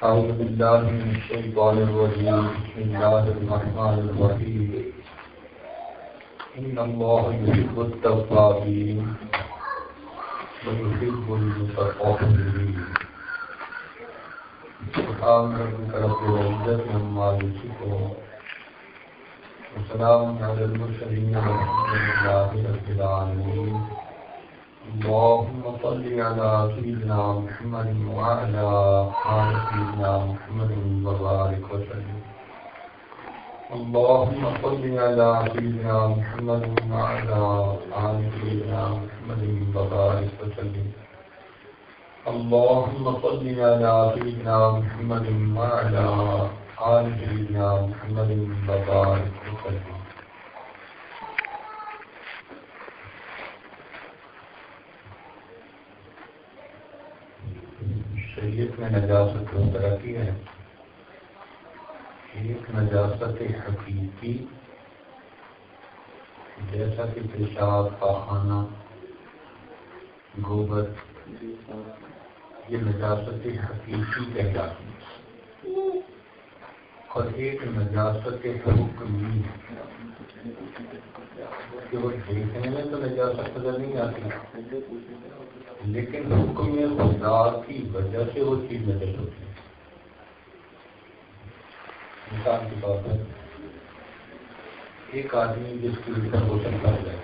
أعوذ بالله من الشيطان الرجيم بسم الله الرحمن الرحيم إن الله يحب التوابين ويحب المتطهرين سبحان ربك رب العزة عما يصفون وسلام على المرسلين والحمد لله رب العالمين اللهم صل على سيدنا محمد وعلى آل سيدنا محمد وبارك وسلم اللهم صل على سيدنا محمد وعلى آل سيدنا محمد وبارك وسلم اللهم صل على سيدنا محمد وعلى آل سيدنا محمد وبارك وسلم. شریعت میں نجاست دو طرح کی ہے. ایک نجاست حقیقی جیسا کہ پیشاب، پاخانہ، گوبر، یہ نجاست حقیقی کہلاتی ہے. اور ایک نجاست حکمی کہ وہ دیکھنے میں تو نجاست نظر نہیں آتی لیکن حکم خدا کی وجہ سے وہ چیز نظر ہوتی ہے. مثال کے طور پر ایک آدمی جس کی اوپر غسل کر جائے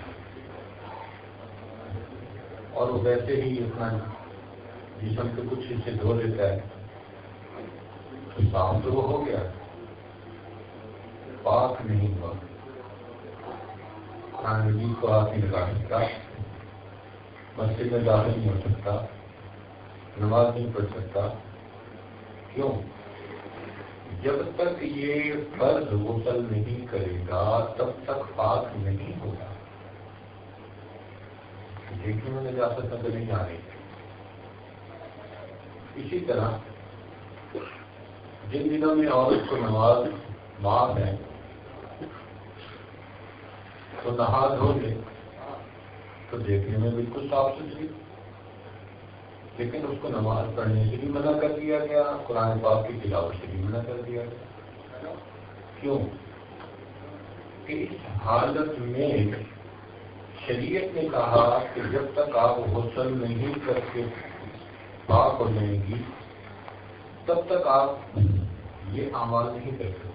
اور وہ ویسے ہی اپنا جسم کے کچھ حصے دھو لیتا ہے تو صاف تو وہ ہو گیا، پاک نہیں ہوا. قرآن مجید کو ہاتھ نہیں لگا سکتا، مسجد میں داخل نہیں ہو سکتا، نماز نہیں پڑھ سکتا. کیوں؟ جب تک یہ فرض غسل نہیں کرے گا تب تک پاک نہیں ہوگا. دیکھنے میں نجاست نظر نہیں آ رہی. اسی طرح جن دنوں میں عورت کو نماز معاف ہے تو نہا دھو لے تو دیکھنے میں بالکل صاف ستھری، لیکن اس کو نماز پڑھنے سے بھی منع کر دیا گیا، قرآن پاک کی تلاوت سے بھی منع کر دیا گیا. کیوں؟ کہ اس حالت میں شریعت نے کہا کہ جب تک آپ غسل نہیں کر کے پاک ہو جائیں گی تب تک آپ یہ اعمال نہیں کر سکتے.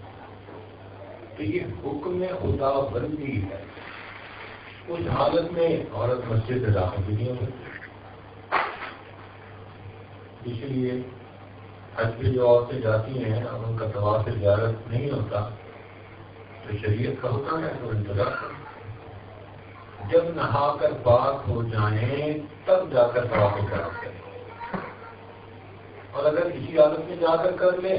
تو یہ حکم خدا بندی ہے. اس حالت میں عورت مسجد میں داخل بھی نہیں ہو سکتی. اس لیے حج پہ جو عورتیں جاتی ہیں اور ان کا طواف زیارت نہیں ہوتا تو شریعت کا حکم ہے تو انتظار کریں، جب نہا کر پاک ہو جائیں تب جا کر طواف زیارت کریں. اور اگر کسی حالت میں جا کر کر لیں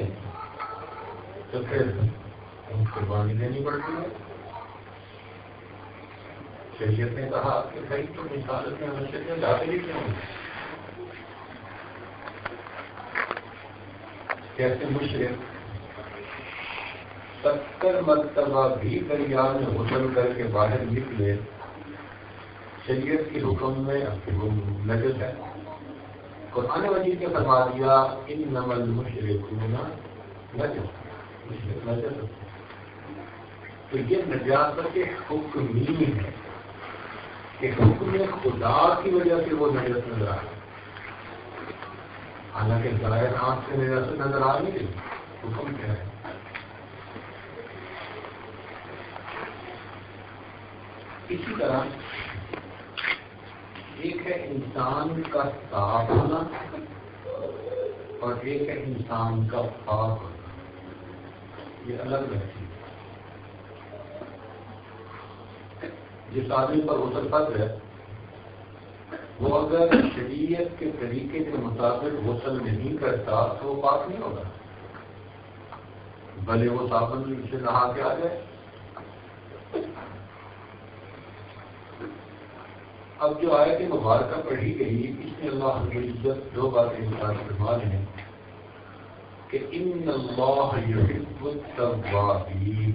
تو پھر ان کو قربانی دینی پڑتی ہے. شریعت نے کہا کہ بھائی تم اس حالت میں مسجد میں داخل ہی کیوں؟ کیسے مشرک 70 مرتبہ بھی دریا میں غسل کر کے باہر نکلے، شریعت کے حکم میں نجس ہے. قرآن مجید نے فرما دیا انما المشرکون نجس. مشرک نجس. تو یہ نجاست حکمی ہے کہ حکم خدا کی وجہ سے وہ نجس نظر آئے. حالانکہ ظاہر آنکھ سے نجاست نظر آ نہیں رہی، حکم کیا ہے؟ اسی طرح ایک ہے انسان کا صاف ہونا اور ایک ہے انسان کا پاک ہونا. یہ الگ رہتی ہے. جس آدمی پر غسل فرض ہے وہ اگر شریعت کے طریقے کے مطابق غسل نہیں کرتا تو وہ پاک نہیں ہوگا، بھلے وہ صابن سے نہا کے آ جائے. اب جو آیت مبارکہ پڑھی گئی اس میں اللہ کی عزت دو باتیں فرما رہے ہیں کہ ان اللہ یحب التوابین،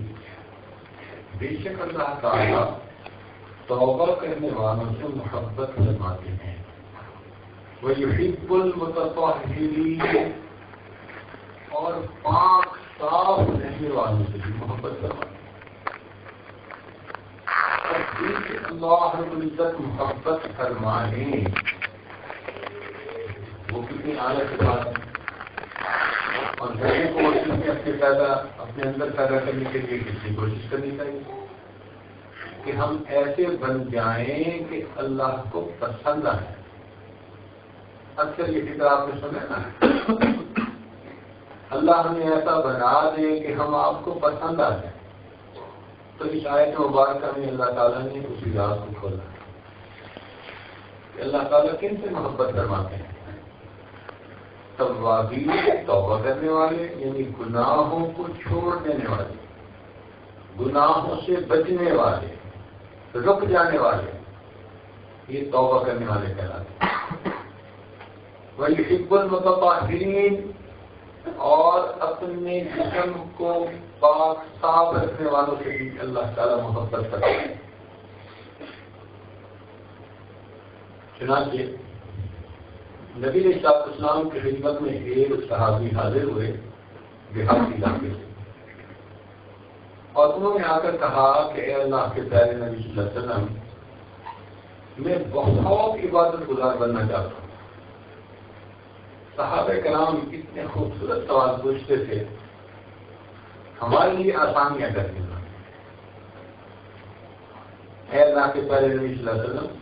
بے شک اللہ تعالیٰ توبہ کرنے والوں سے محبت فرماتے ہیں. وَيُحِبُّ الْمُتَطَهِّرِينَ، اور پاک صاف رہنے والوں سے بھی محبت کرواتے ہیں۔ اور جن سے اللہ رب العزت محبت فرمائے وہ کتنی اعلیٰ کی بات ہے۔ اور لوگوں کو اپنے اندر پیدا کرنے کے لیے کتنی کوشش کرنی چاہیے کہ ہم ایسے بن جائیں کہ اللہ کو پسند آئے۔ اکثر یہ فکر آپ نے سنا نا، اللہ ہمیں ایسا بنا دے کہ ہم آپ کو پسند آ جائیں۔ تو اس آیت مبارکہ میں اللہ تعالیٰ نے اسی راز کو کھولا کہ اللہ تعالیٰ کن سے محبت فرماتے ہیں؟ توابین، توبہ کرنے والے، یعنی گناہوں کو چھوڑ دینے والے، گناہوں سے بچنے والے، رک جانے والے، یہ توبہ کرنے والے کہلاتے ہیں۔ وَيُحِبُّ الْمُتَطَہِّرِينَ، اور اپنے جسم کو پاک صاف رکھنے والوں سے بھی اللہ تعالیٰ محبت کرتے ہیں۔ چنانچہ نبی علیہ السلام کی خدمت میں ایک صحابی حاضر ہوئے دیہاتی علاقے سے، اور انہوں نے آ کر کہا کہ اے اللہ کے پیارے نبی صلی اللہ علیہ وسلم، میں بہت عبادت گزار بننا چاہتا ہوں۔ صحابہ کرام اتنے خوبصورت سوال پوچھتے تھے، ہمارے لیے آسانیاں کر دینا۔ اے اللہ کے پیارے نبی صلی اللہ علیہ وسلم،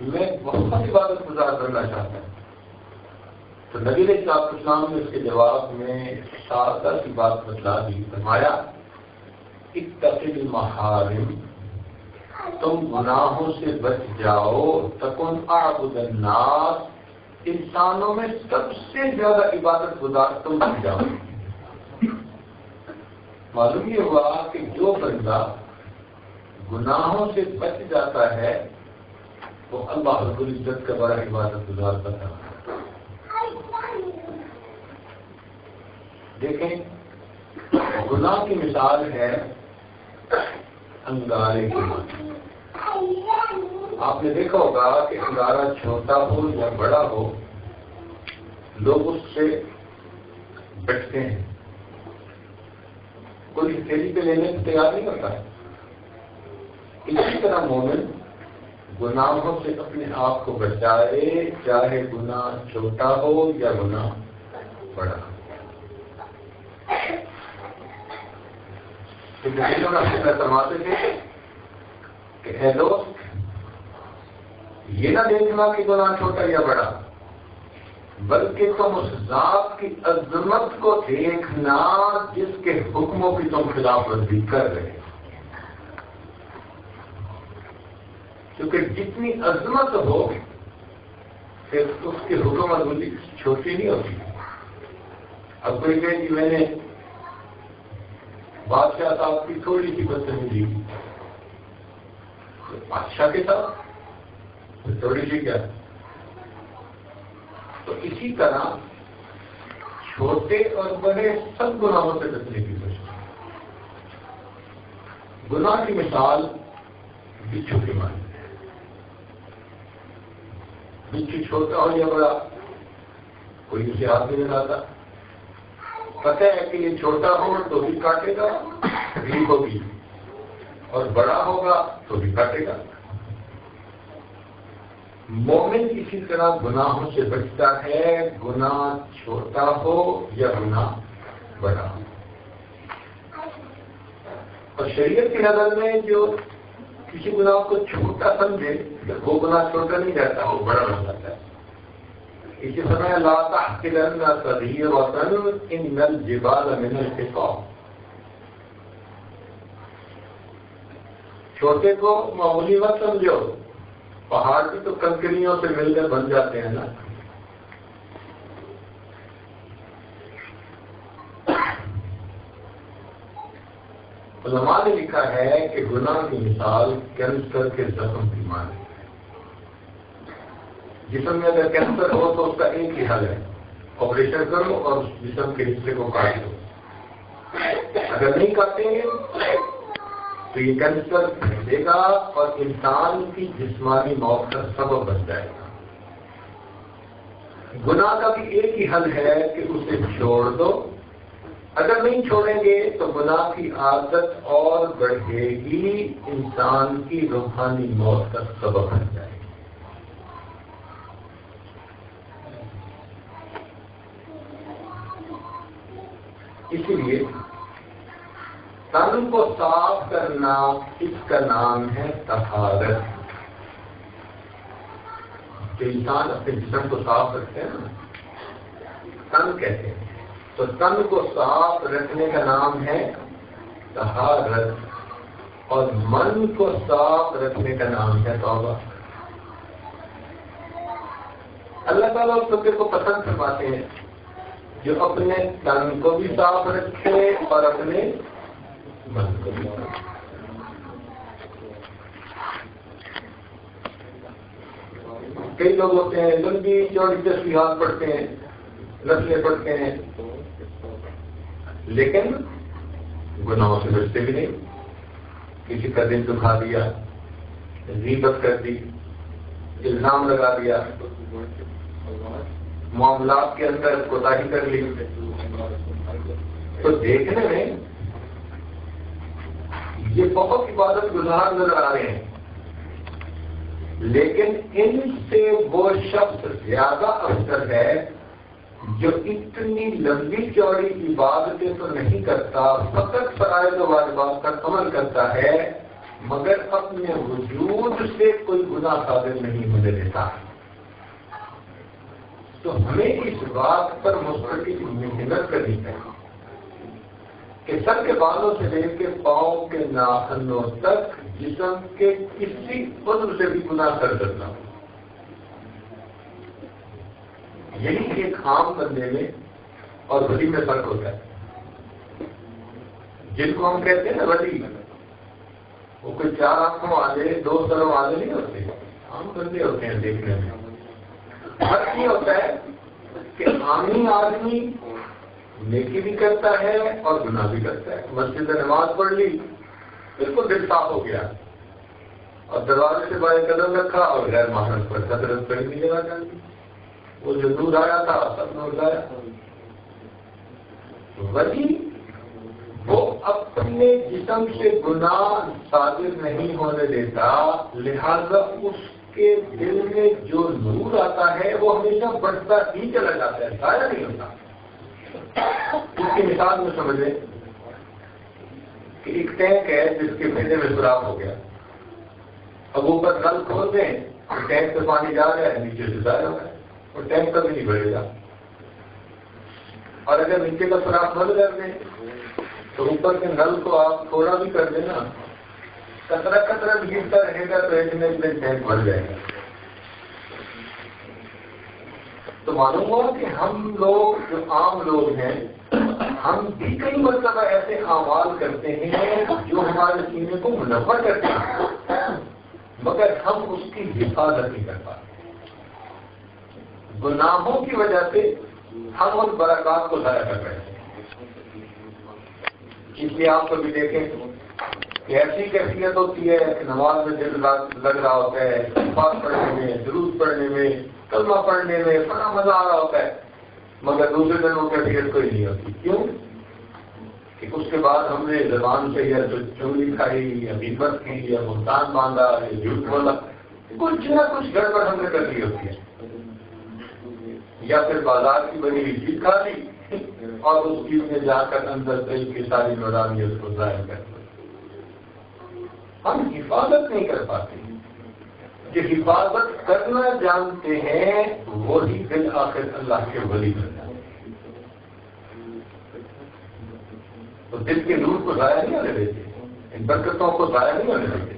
میں بہت عبادت گزار بننا چاہتا ہوں۔ تو نبی علیہ السلام نے اس کے جواب میں سادہ سی بات بتلا دی، فرمایا اتق المحارم، تم گناہوں سے بچ جاؤ، تکن اعبد الناس، انسانوں میں سب سے زیادہ عبادت گزار تم بن جاؤ۔ معلوم یہ ہوا کہ جو بندہ گناہوں سے بچ جاتا ہے وہ اللہ رب العزت کا بڑا عبادت گزار بنتا ہے۔ دیکھیں، گناہ کی مثال ہے انگارے کی مانند۔ آپ نے دیکھا ہوگا کہ انگارہ چھوٹا ہو یا بڑا ہو، لوگ اس سے بچتے ہیں، کوئی ہتھیلی پہ لینے کو تیار نہیں ہوتا ہے۔ اسی طرح مومن گناہوں سے اپنے آپ کو بچائے، چاہے گناہ چھوٹا ہو یا گناہ بڑا ہو۔ فرماتے تھے کہ اے دوست، یہ نہ دیکھنا کہ گناہ چھوٹا یا بڑا، بلکہ تم اس ذات کی عظمت کو دیکھنا جس کے حکموں کی تم خلاف ورزی کر رہے ہو۔ کیونکہ جتنی عظمت ہو پھر اس کے حکم ورزی چھوٹی نہیں ہوتی۔ اب کوئی کہے کہ میں نے بادشاہ صاحب کی تھوڑی سی بدتمیزی کی، بادشاہ کے ساتھ تھوڑی سی کیا؟ تو اسی طرح چھوٹے اور بڑے سب گناہوں سے بچنے کی کوشش۔ گناہ کی مثال بچھو کی مانند ہے۔ بچھو چھوٹا ہو یا بڑا، کوئی اسے ہاتھ نہیں لگاتا، پتہ ہے کہ یہ چھوٹا ہو تو بھی کاٹے گا، بھی ہوگی، اور بڑا ہوگا تو بھی کاٹے گا۔ مومن اسی طرح گناہوں سے بچتا ہے، گناہ چھوٹا ہو یا گناہ بڑا ہو۔ اور شریعت کی نظر میں جو کسی گناہ کو چھوٹا سمجھے وہ گناہ چھوٹا نہیں رہتا، وہ بڑا بن جاتا ہے۔ اسی طرح لا تحقرن صغیرۃ ان الجبال من الحصى، چھوٹے کو معمولی مت سمجھو، پہاڑ بھی تو کنکریوں سے مل کر بن جاتے ہیں نا۔ علماء نے لکھا ہے کہ گناہ کی مثال کینسر کے زخم کی مانند ہے۔ جسم میں اگر کینسر ہو تو اس کا ایک ہی حل ہے، آپریشن کرو اور اس جسم کے حصے کو کاٹ دو۔ اگر نہیں کاٹیں گے تو یہ کینسر پھیلے گا اور انسان کی جسمانی موت کا سبب بن جائے گا۔ گناہ کا بھی ایک ہی حل ہے کہ اسے چھوڑ دو. اگر نہیں چھوڑیں گے تو گناہ کی عادت اور بڑھے گی، انسان کی روحانی موت کا سبب بن جائے گی. اسی لیے تن کو صاف کرنا، اس کا نام ہے طہارت. جو انسان اپنے جسم کو صاف رکھتے ہیں نا، تن کہتے ہیں، تو تن کو صاف رکھنے کا نام ہے طہارت، اور من کو صاف رکھنے کا نام ہے توبہ. اللہ تعالیٰ اس لوگوں کو پسند فرماتے ہیں جو اپنے تن کو بھی صاف رکھے اور اپنے من کو بھی صاف رکھے. کئی لوگ ہوتے ہیں لمبی چوڑی تسبیحات پڑھتے ہیں، نفلیں پڑھتے ہیں، لیکن گناہوں سے بچتے بھی نہیں. کسی کا دل دکھا دیا، غیبت کر دی، الزام لگا دیا، معاملات کے اندر کوتاہی کر لی، تو دیکھنے میں یہ بہت عبادت گزار نظر آ رہے ہیں، لیکن ان سے وہ شخص زیادہ افضل ہے جو اتنی لمبی چوڑی عبادتیں تو نہیں کرتا، فقط فرائض و واجبات پر عمل کرتا ہے، مگر اپنے وجود سے کوئی گناہ صادر نہیں ہونے دیتا. تو ہمیں اس بات پر مستقل محنت کرنی چاہیے کہ سر کے بالوں سے لے کے پاؤں کے ناخنوں تک جسم کے کسی عضو سے بھی گناہ کر سکنا. یہی ایک عام بندے میں اور ولی میں فرق ہوتا ہے. جن کو ہم کہتے ہیں نا ولی، وہ کوئی 4 آنکھوں والے 2 سروں والے نہیں ہوتے، عام بندے ہوتے ہیں. دیکھنے میں فرق یہ ہوتا ہے کہ عامی آدمی نیکی بھی کرتا ہے اور گناہ بھی کرتا ہے. مسجد میں نماز پڑھ لی، بالکل دل صاف ہو گیا، اور دروازے سے باہر قدم رکھا اور غیر محرم پر حضرت پڑھ نہیں جگہ کر دی. وہ جو دور آیا تھا سب نے اٹھایا. ولی وہ اپنے جسم سے گناہ صادر نہیں ہونے دیتا، لہذا اس کے دل میں جو نور آتا ہے وہ ہمیشہ بڑھتا ہی چلا جاتا ہے، ضائع نہیں ہوتا. اس کی مثال میں سمجھیں کہ ایک ٹینک ہے جس کے پھیلے میں سوراخ ہو گیا. اب اوپر نل کھول دیں تو ٹینک سے پانی جا رہا ہے، نیچے سے ضائع ہو رہا ہے، اور ٹینک کبھی نہیں بڑھے گا. اور اگر نیچے کا سوراخ بند کر دیں تو اوپر کے نل کو آپ تھوڑا بھی کر دیں نا، کترا کترا بھی گرتا رہے گا تو ایک دن ٹینک بھر جائے گا. تو معلوم ہوا کہ ہم لوگ جو عام لوگ ہیں، ہم بھی کئی مرتبہ ایسے اعمال کرتے ہیں جو ہمارے سینے کو منور کرتے ہیں، مگر ہم اس کی حفاظت نہیں کر پاتے. گناہوں کی وجہ سے ہم ان برکات کو ضائع کر رہے ہیں. اس لیے آپ کبھی دیکھیں کہ ایسی کیفیت ہوتی ہے کہ نماز میں دل لگ رہا ہوتا ہے، نماز پڑھنے میں، درود پڑھنے میں، کلمہ پڑھنے میں بڑا مزہ آ رہا ہوتا ہے، مگر دوسرے دن وہ کیفیت کوئی نہیں ہوتی. کیوں؟ کہ اس کے بعد ہم نے زبان سے یا چنگلی کھائی یا غیبت کی یا بہتان باندھا یا جھوٹ بولا، کچھ نہ کچھ گڑبڑ ہم نے کر لی ہوتی ہے، یا پھر بازار کی بنی ہوئی چیز کھا لی اور اس چیز میں جا کر اندر دل کی ساری نورانیت کو ظاہر کر دی. ہم حفاظت نہیں کر پاتے. جو حفاظت کرنا جانتے ہیں وہی بالآخر اللہ کے ولی بن جاتے ہیں. تو دل کے نور کو ضائع نہیں ہونے دیتے، ان برکتوں کو ضائع نہیں ہونے دیتے.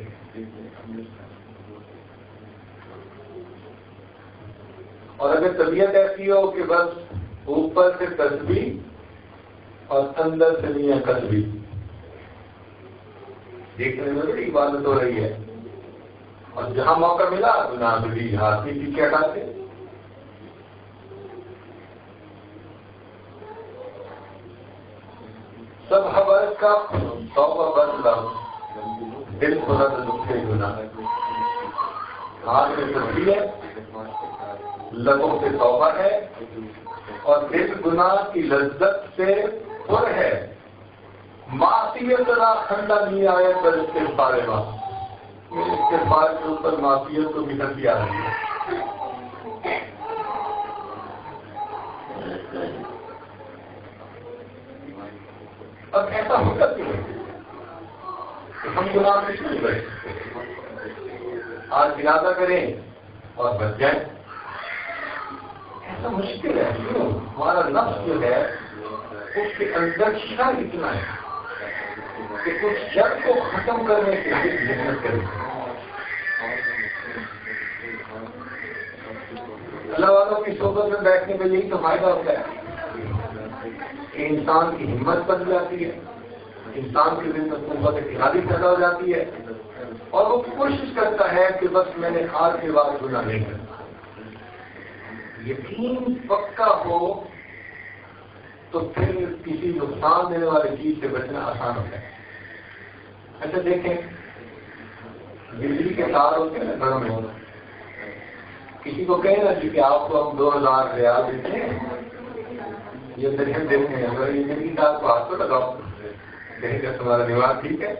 اور اگر طبیعت ایسی ہو کہ بس اوپر سے تسبیح اور اندر سے میاں کسبی، دیکھنے میں بڑی عبادت ہو رہی ہے، اور جہاں موقع ملا گناہ بھی ہاتھ بھی پیچھے ہٹاتے. سب خبر کا 100 بس لفظ دل خدا دکھے گناہ. ہاتھ میں تسبیح ہے، لبوں سے توبہ ہے اور دل گناہ کی لذت سے پر ہے. معصیت را ٹھنڈا نہیں آئے پر استغفار ماں، میرے استغفار کے اوپر معصیت کو بگڑتی آ رہی ہے. اب ایسا ہوتا کیوں ہے کہ ہم گناہ میں کیوں نہیں بیٹھتے؟ آج ارادہ کریں اور بچ جائیں. ایسا مشکل ہے. کیوں؟ ہمارا نفس جو ہے اس کے اندر شر اتنا ہے کہ اس شر کو ختم کرنے کے لیے محنت کریں. اللہ والوں کی صحبت میں بیٹھنے کا یہی تو فائدہ ہوتا ہے کہ انسان کی ہمت بن جاتی ہے، انسان کی دل میں قوت ارادی پیدا ہو جاتی ہے اور وہ کوشش کرتا ہے کہ بس میں نے آج کے بعد گناہ نہیں کرنا. یقین پکا ہو تو پھر کسی نقصان دینے والی چیز سے بچنا آسان ہوتا ہے. اچھا دیکھیں، بجلی کے تار ہوتے ہیں نا گھروں میں، کسی کو کہیں نا جی کہ آپ کو ہم 2000 ریال دیتے ہیں، یہ درہم دیتے ہیں، اگر یہ بجلی تار کو ہاتھ کو لگاؤ کہیں گا تمہارا نواز ٹھیک ہے،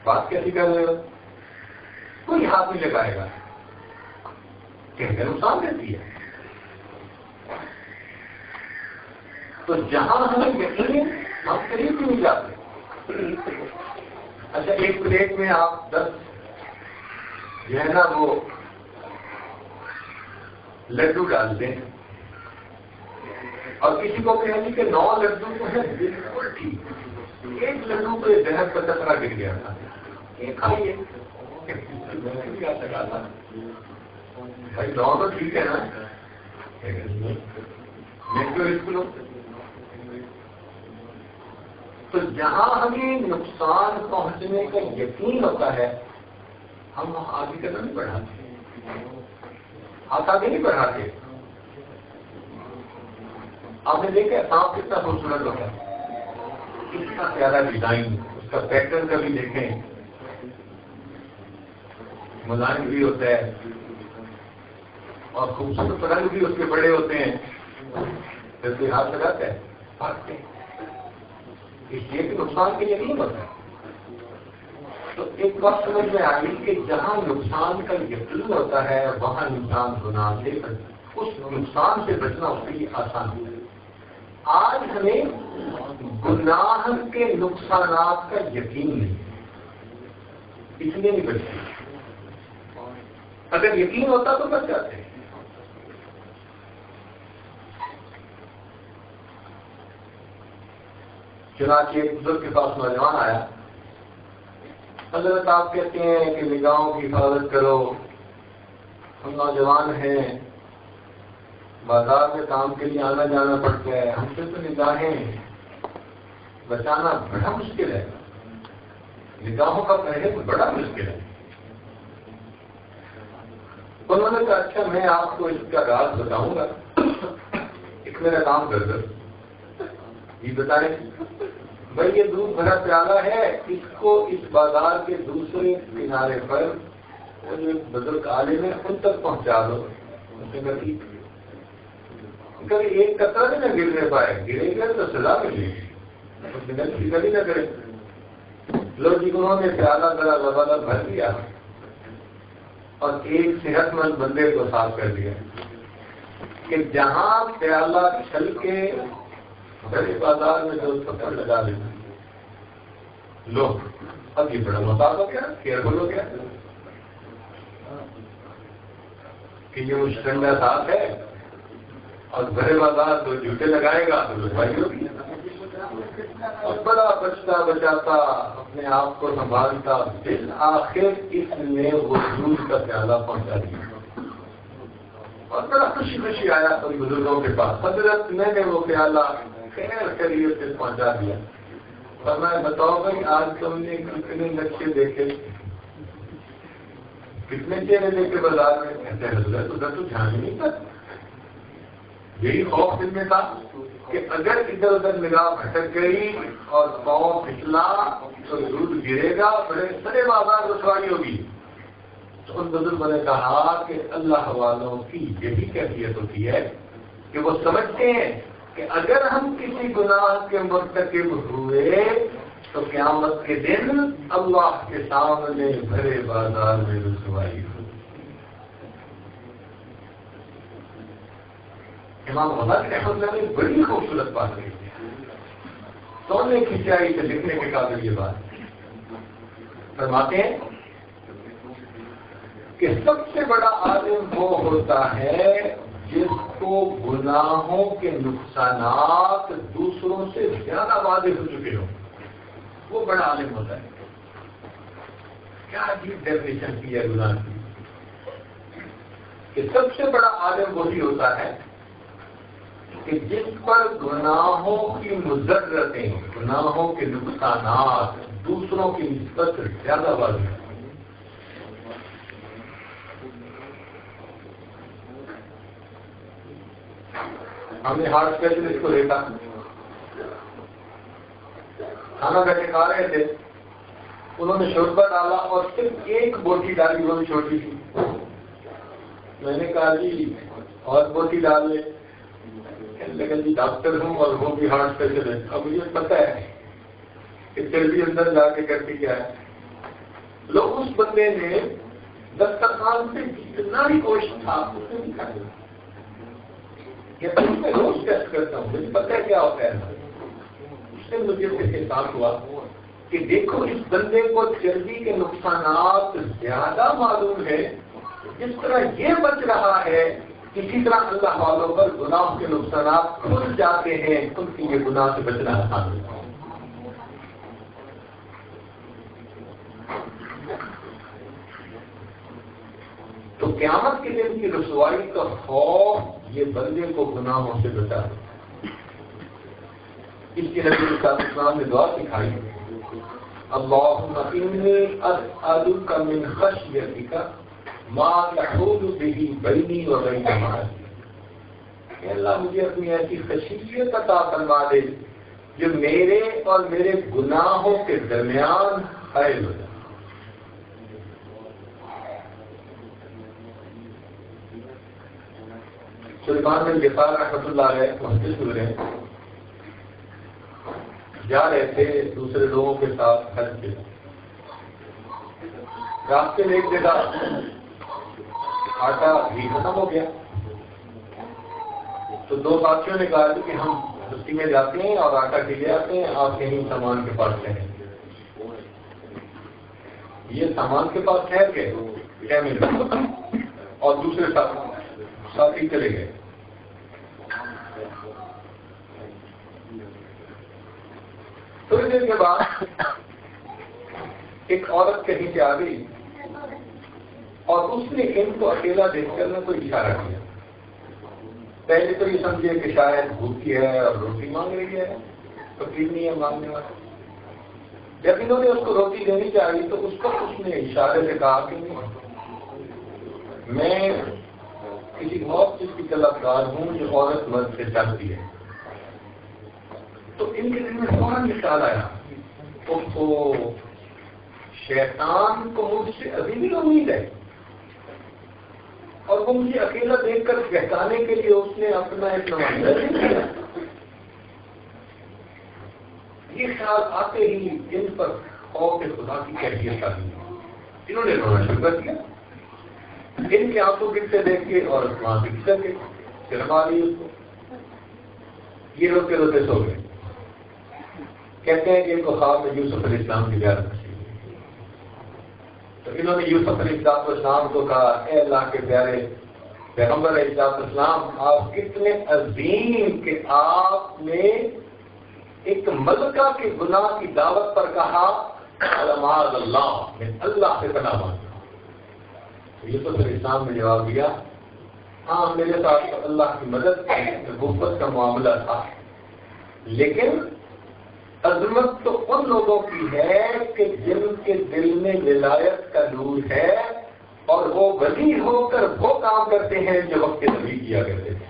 بات کیسی کر رہے ہو؟ کوئی ہاتھ نہیں لگائے گا، کہیں گے نقصان دیتی ہے. تو جہاں ہمیں یقین ہم قریب بھی نہیں جاتے. اچھا ایک پلیٹ میں آپ 10 جو ہے نا وہ لڈو ڈال دیں اور کسی کو کہیں کہ 9 لڈو تو ہے بالکل ٹھیک، ایک لڈو پہ زہر کا قطرہ گر گیا تھا، یہ کھائیے. بھائی 9 تو ٹھیک ہے نا، اسکولوں. تو جہاں ہمیں نقصان پہنچنے کا یقین ہوتا ہے ہم آگے قدم نہیں بڑھاتے، ہاتھ آگے نہیں بڑھاتے. آپ نے دیکھا سانپ کتنا خوبصورت ہوتا ہے، کتنا پیارا ڈیزائن، اس کا پیٹرن کا بھی دیکھیں، ملائم بھی ہوتا ہے اور خوبصورت رنگ بھی اس کے بڑے ہوتے ہیں. پھر کوئی ہاتھ لگاتا ہے بھاگتے ہیں، اس لیے کہ نقصان کے یقین ہوتا ہے. تو ایک بات سمجھ میں آئی کہ جہاں نقصان کا یقین ہوتا ہے وہاں انسان گناہ سے اس نقصان سے بچنا اس کے لیے آسان ہوتا ہے. آج ہمیں گناہ کے نقصانات کا یقین نہیں، اس لیے نہیں بچتے. اگر یقین ہوتا تو بچ جاتے ہیں. چنانچہ ایک بزرگ کے پاس نوجوان آیا، حضرت آپ کہتے ہیں کہ نگاہوں کی حفاظت کرو، ہم نوجوان ہیں، بازار میں کام کے لیے آنا جانا پڑتا ہے، ہم سے تو نگاہیں بچانا بڑا مشکل ہے، نگاہوں کا پہلے تو بڑا مشکل ہے. انہوں نے کہا اچھا میں آپ کو اس کا راز بتاؤں گا، ایک میرا کام کر دو. یہ بتائیں بھائی یہ دودھ بھرا پیالہ ہے، اس کو اس بازار کے دوسرے کنارے پر وہ جو بزرگ عالم ہے ان تک پہنچا دو. کبھی ایک قطرہ بھی نہ گرنے پائے، گرے گا تو سزا ملے گی، کبھی نہ کرے. لوگ جی انہوں نے پیالہ ذرا لبالب بھر دیا اور ایک صحت مند بندے کو صاف کر دیا کہ جہاں پیالہ چھل کے بڑے بازار میں جو پکڑ لگا لینا. لوگ اب یہ بڑا محتاط ہو گیا، کیئرفل ہو گیا کہ یہ مشکنڈا صاف ہے اور بڑے بازار تو جھوٹے لگائے گا تو لگوائی ہوگی. اور بڑا بچتا بچاتا اپنے آپ کو سنبھالتا بالآخر اس نے وہ دودھ کا پیالہ پہنچا دیا اور بڑا خوشی خوشی آیا ان بزرگوں کے پاس، حضرت میں نے وہ پیالہ خیر خیریت سے پہنچا دیا. اور میں بتاؤ بھائی آج تم نے کتنے نقشے دیکھے، کتنے چہرے دیکھے بازار میں؟ کہتے ہیں حضرت ادھر تو دھیان ہی نہیں تھا. یہی خوف دل میں تھا کہ اگر ادھر ادھر نگاہ بھٹک گئی اور پاؤں پھسلا تو دودھ گرے گا، بڑے سارے بازار رسوائی ہوگی. تو ان بزرگوں نے کہا کہ اللہ والوں کی یہی کیفیت ہوتی ہے کہ وہ سمجھتے ہیں کہ اگر ہم کسی گناہ کے مرتکب ہوئے تو قیامت کے دن اللہ کے سامنے بھرے بازار میں رسوائی ہوگی۔ امام غزالی رحمۃ اللہ نے بڑی خوبصورت بات کہی ہے، سونے کی سیاہی سے لکھنے کے قابل یہ بات فرماتے ہیں کہ سب سے بڑا عالم وہ ہوتا ہے جس کو گناہوں کے نقصانات دوسروں سے زیادہ واضح ہو چکے ہوں، وہ بڑا عالم ہوتا ہے۔ کیا عجیب ڈیفینیشن کی ہے گناہ کی، کہ سب سے بڑا عالم وہی ہوتا ہے کہ جس پر گناہوں کی مضرتیں، گناہوں کے نقصانات دوسروں کی نسبت زیادہ واضح ہیں۔ ہم نے ہارٹ اسپیشلسٹ کو دیکھا، کھانا بیٹھے کھا رہے تھے، انہوں نے شوربہ ڈالا اور صرف ایک بوٹی ڈالی، وہ بھی چھوٹی تھی۔ میں نے کہا جی اور بوٹی ڈال لے، لیکن جی ڈاکٹر ہوں اور وہ بھی ہارٹ اسپیشلسٹ، اب مجھے پتہ ہے کہ چربی اندر جا کے کرتی کیا ہے۔ لوگ اس بندے نے دسترخوان سے جتنا بھی گوشت تھا اس نے بھی کھا لیا۔ یہ میں روز ٹیسٹ کرتا ہوں، مجھے پتہ ہے کیا ہوتا ہے۔ اس سے مجھے پھر احساس ہوا کہ دیکھو اس بندے کو چربی کے نقصانات زیادہ معلوم ہے، جس طرح یہ بچ رہا ہے اسی طرح اللہ والوں پر گناہ کے نقصانات کھل جاتے ہیں، ان کی یہ گناہ سے بچنا آسان ہے۔ تو قیامت کے دن کی رسوائی کا خوف یہ بندے کو گناہوں سے بچا ہے۔ اس کی نبی صلی اللہ علیہ وسلم نے دعا سکھائی، اللہم انی اسألک من خشیتک ما تحول به بینی و بین معاصیک۔ کہ اللہ مجھے اپنی ایسی خشیت عطا فرما دے جو میرے اور میرے گناہوں کے درمیان حائل ہو جائے۔ سلیمان بن یسار رحمۃ اللہ علیہ محدث ہوئے جا رہے تھے دوسرے لوگوں کے ساتھ حج پہ، راستے میں ایک جگہ آٹا بھی ختم ہو گیا، تو دو ساتھیوں نے کہا کہ ہم بستی میں جاتے ہیں اور آٹا کے لے آتے ہیں، آپ کہیں سامان کے پاس رہیں۔ یہ سامان کے پاس ٹھہر گئے 6 منٹ اور دوسرے ساتھی چلے گئے۔ تھوڑی دیر کے بعد ایک عورت کہیں سے آ گئی اور اس نے ان کو اکیلا دیکھ کر نہ کوئی اشارہ کیا۔ پہلے تو یہ سمجھے کہ شاید بھوکی ہے اور روٹی مانگ رہی ہے، تکلیف نہیں ہے مانگنے والا۔ جب انہوں نے اس کو روٹی دینی چاہی تو اس کو اس نے اشارے سے کہا کہ میں کسی اور چیز کی طلبگار ہوں جو عورت مرد سے چلتی ہے۔ تو ان کے دل میں فوراً خیال آیا تو شیطان کو مجھ سے ابھی بھی امید ہے اور وہ مجھے اکیلا دیکھ کر بہکانے کے لیے اس نے اپنا ایک نمائندہ نہیں کیا۔ یہ خیال آتے ہی ان پر خوف خدا کی کیفیت آ گئی، انہوں نے رونا شروع کر دیا۔ ان کے آنکھوں گرتے دیکھ کے اور وہاں سے کھسک کے شرما لی اس کو، یہ روتے روتے سو گئے۔ کہتے ہیں کہ ان کو خواب میں یوسف علیہ السلام کی زیارت نصیب ہوئی، تو انہوں نے یوسف علیہ السلام کو کہا، اے اللہ کے پیارے پیغمبر علیہ السلام، آپ کتنے عظیم کہ آپ نے ایک ملکہ کے گناہ کی دعوت پر کہا معاذ اللہ، میں اللہ سے پناہ مانگتا ہوں۔ یوسف علیہ السلام نے جواب دیا، ہاں میرے ساتھ اللہ کی مدد نبوت کا معاملہ تھا، لیکن عظمت تو ان لوگوں کی ہے کہ جن کے دل میں ولایت کا نور ہے اور وہ ولی ہو کر وہ کام کرتے ہیں جو وقت نبی کیا کرتے تھے۔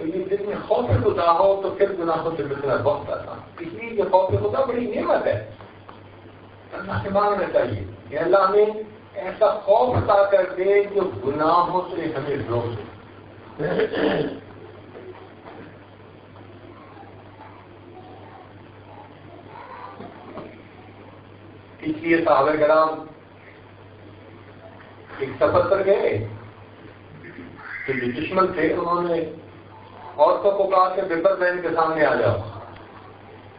تو یہ دل میں خوف خدا ہو تو پھر گناہوں سے بچنا بہت آسان. اس لیے یہ خوف خدا بڑی نعمت ہے. اللہ سے مانگنا چاہیے کہ اللہ ہمیں ایسا خوف عطا کر دے جو گناہوں سے ہمیں روک دے. اس لیے صحابہ کرام ایک سفر پر گئے تو جو دشمن تھے انہوں نے عورتوں کو کہا کہ بپر بہن کے سامنے آ جاؤ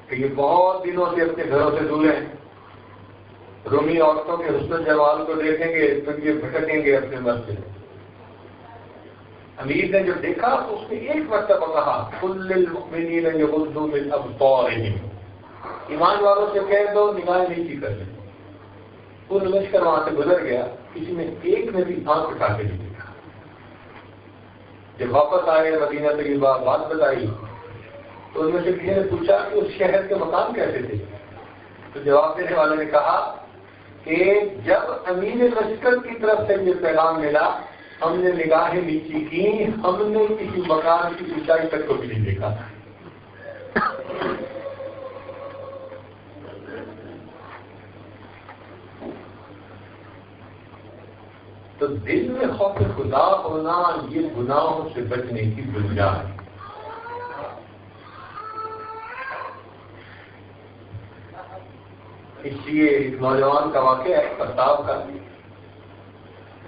کہ یہ بہت دنوں سے اپنے گھروں سے دور ہیں. رومی عورتوں کے حسن جمال کو دیکھیں گے تو یہ بھٹکیں گے اپنے مرد سے. امیر نے جب دیکھا تو اس نے ایک مرتبہ کہا قل للمؤمنین یغضوا من ابصارہم، ایمان والوں سے کہہ دو نگاہیں نیچی کر لیں. پورا لشکر وہاں سے گزر گیا، کسی نے ایک نے بھی آنکھ اٹھا کے نہیں دیکھا. جب واپس آئے مدینہ طیبہ بات بتائی تو ان میں سے کسی نے پوچھا کہ اس شہر کے مقام کیسے تھے؟ تو جواب دینے والے نے کہا کہ جب امیر لشکر کی طرف سے یہ پیغام ملا ہم نے نگاہیں نیچی کی، ہم نے کسی مکان کی اونچائی تک کو بھی نہیں دیکھا. تو دل میں خوف خدا ہونا یہ گناہوں سے بچنے کی بنیاد ہے. اس لیے ایک نوجوان کا واقعہ ہے پرتاپ کا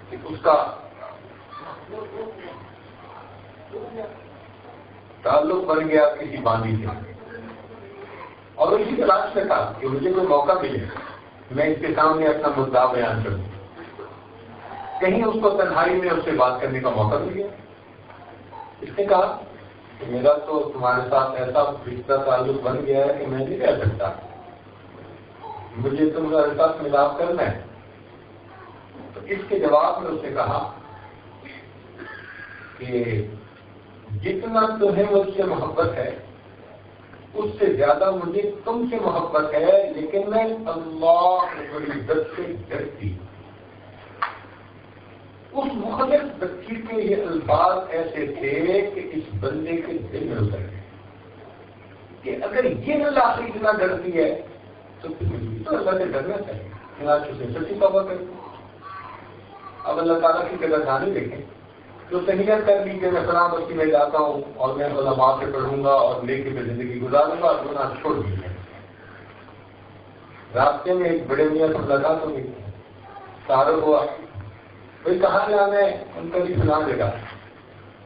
کہ اس کا تعلق بن گیا کسی باندی سے اور اسی تلاش میں تھا کہ مجھے کوئی موقع ملے میں اس کے سامنے اپنا مدعا بیان کروں. کہیں اس کو تنہائی میں اس سے بات کرنے کا موقع مل گیا. اس نے کہا کہ میرا تو تمہارے ساتھ ایسا رشتہ تعلق بن گیا ہے کہ میں نہیں رہ سکتا، مجھے تمہارے ساتھ ملاپ کرنا ہے. تو اس کے جواب میں اس نے کہا کہ جتنا تمہیں مجھ سے محبت ہے اس سے زیادہ مجھے تم سے محبت ہے، لیکن میں اللہ رب العزت سے ڈرتی. اس مخلص بچی کے یہ الفاظ ایسے تھے کہ اس بندے کے دل میں اتر گئے کہ اگر یہ اللہ سے اتنا ڈرتی ہے تو تو اللہ سے ڈرنا چاہیے. میں آج اس نے سچی توبہ کر دی. اب اللہ تعالیٰ کی قدر دانی دیکھیں جو تحیت کر لی کہ میں فلاں بستی میں جاتا ہوں اور میں علماء سے پڑھوں گا اور لے کے میں زندگی گزاروں گا اور گناہ چھوڑ دی ہے. راستے میں ایک بڑے میاں سے ملاقات ہو گئی، تعارف ہوا، بھائی کہاں جانا ہے؟ ان کا بھی سنا دے گا.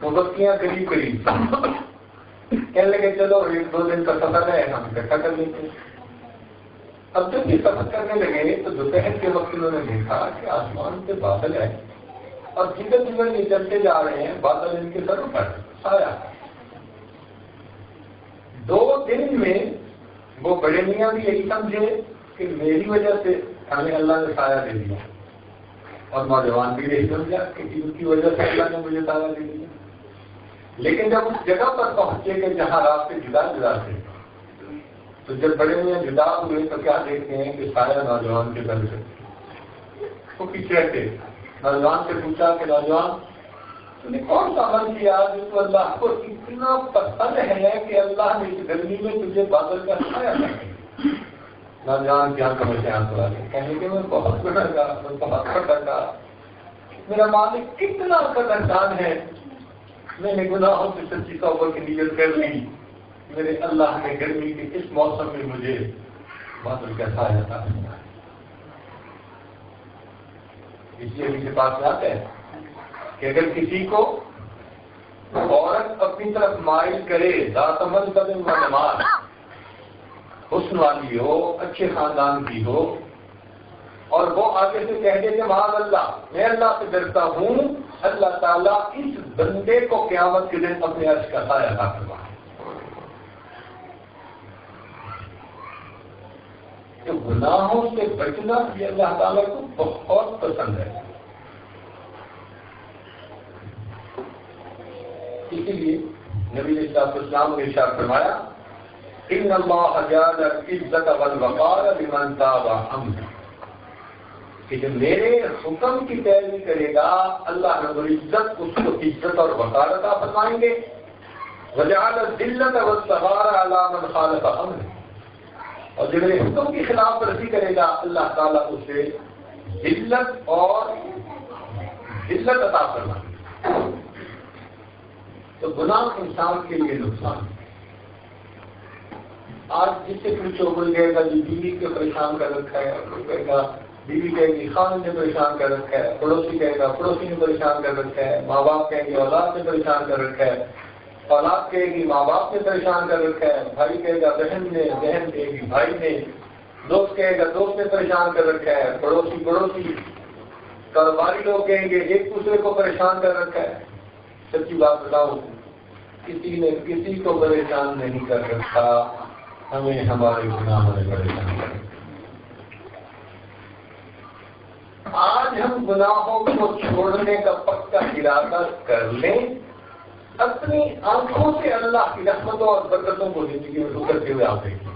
وہ بستیاں قریب قریب کہنے لگے چلو 1-2 دن کا سفر ہے ہم اکٹھا کر لیتے ہیں. اب جب یہ سفر کرنے لگے تو دوپہر کے وقت انہوں نے دیکھا کہ آسمان سے بادل ہے اور جدھر جدھر یہ چلتے جا رہے ہیں بادل ان کے سروں پر سایہ. 2 دن میں وہ بڑے میاں بھی یہی سمجھے کہ میری وجہ سے ہمیں اللہ نے سایہ دے دیا اور نوجوان بھی یہی سمجھا کہ ان کی وجہ سے اللہ نے مجھے سایہ دے دیا. لیکن جب اس جگہ پر پہنچے کہ جہاں راستے جدا جدا تھے تو جب بڑے میاں جدا ہوئے تو کیا دیکھتے ہیں کہ سایہ نوجوان کے در سے وہ پیچھے تھے. نوجوان سے پوچھا کہ نوجوان تم نے کون سا عمل کیا جس کو اللہ کو اتنا پسند ہے کہ اللہ نے اس گرمی میں تجھے بادل کا سایہ کر دیا. نوجوان کی آنکھوں میں سے آنکھ لا کے کہنے کہ میں بہت بڑا گا، میں بہت بڑا گا، میرا مالک کتنا قدردان ہے، میں نے گناہوں سے سچی توبہ کی نیت کر لی، میرے اللہ نے گرمی کے اس موسم میں مجھے بادل کا سایہ عطا کیا. اس لیے مجھے پاس بات ہے کہ اگر کسی کو عورت اپنی طرف مائل کرے ذات عمل بدن و نماز، حسن والی ہو، اچھے خاندان کی ہو، اور وہ آگے سے کہہ دے کہ معاذ اللہ میں اللہ سے ڈرتا ہوں، اللہ تعالیٰ اس بندے کو قیامت کے دن اپنے عرش کا سایہ عطا کروائے. کہ گناہوں سے بچنا یہ اللہ تعالیٰ کو بہت پسند ہے. اسی لیے نبی علیہ السلام نے ارشاد فرمایا ان اللہ جعل العزت والوقار لمن تابع امری، کہ جو میرے حکم کی پیروی کرے گا اللہ رب العزت اس کو عزت اور وقار عطا فرمائیں گے، وجعل الذلة والصغار على من خالف امره، اور جو میرے حکم کی خلاف ورزی کرے گا اللہ تعالیٰ اسے ذلت اور ذلت عطا فرمائے. تو گناہ انسان کے لیے نقصان ہے. آج جس سے پوچھو بول گئے گا جی بیوی کو پریشان کر رکھا ہے، کہے گا بیوی کہے گی خاوند نے پریشان کر رکھا ہے، پڑوسی کہے گا پڑوسی نے پریشان کر رکھا ہے، ماں باپ کہیں گے اولاد نے پریشان کر رکھا ہے، اولاد کہے گی ماں باپ نے پریشان کر رکھا ہے، بھائی کہے گا بہن نے، بہن کہے گی بھائی نے، دوست کہے گا دوست نے پریشان کر رکھا ہے، پڑوسی کاروباری لوگ کہیں گے ایک دوسرے کو پریشان کر رکھا ہے. سچی بات بتاؤ، کسی نے کسی کو پریشان نہیں کر رکھا، ہمیں ہمارے گناہوں نے پریشان کر رکھا. آج ہم گناہوں کو چھوڑنے کا پکا ارادہ کر لیں، اپنی آنکھوں سے اللہ کی رحمتوں اور برکتوں کو زندگی میں اترتے ہوئے آپ دیکھیں.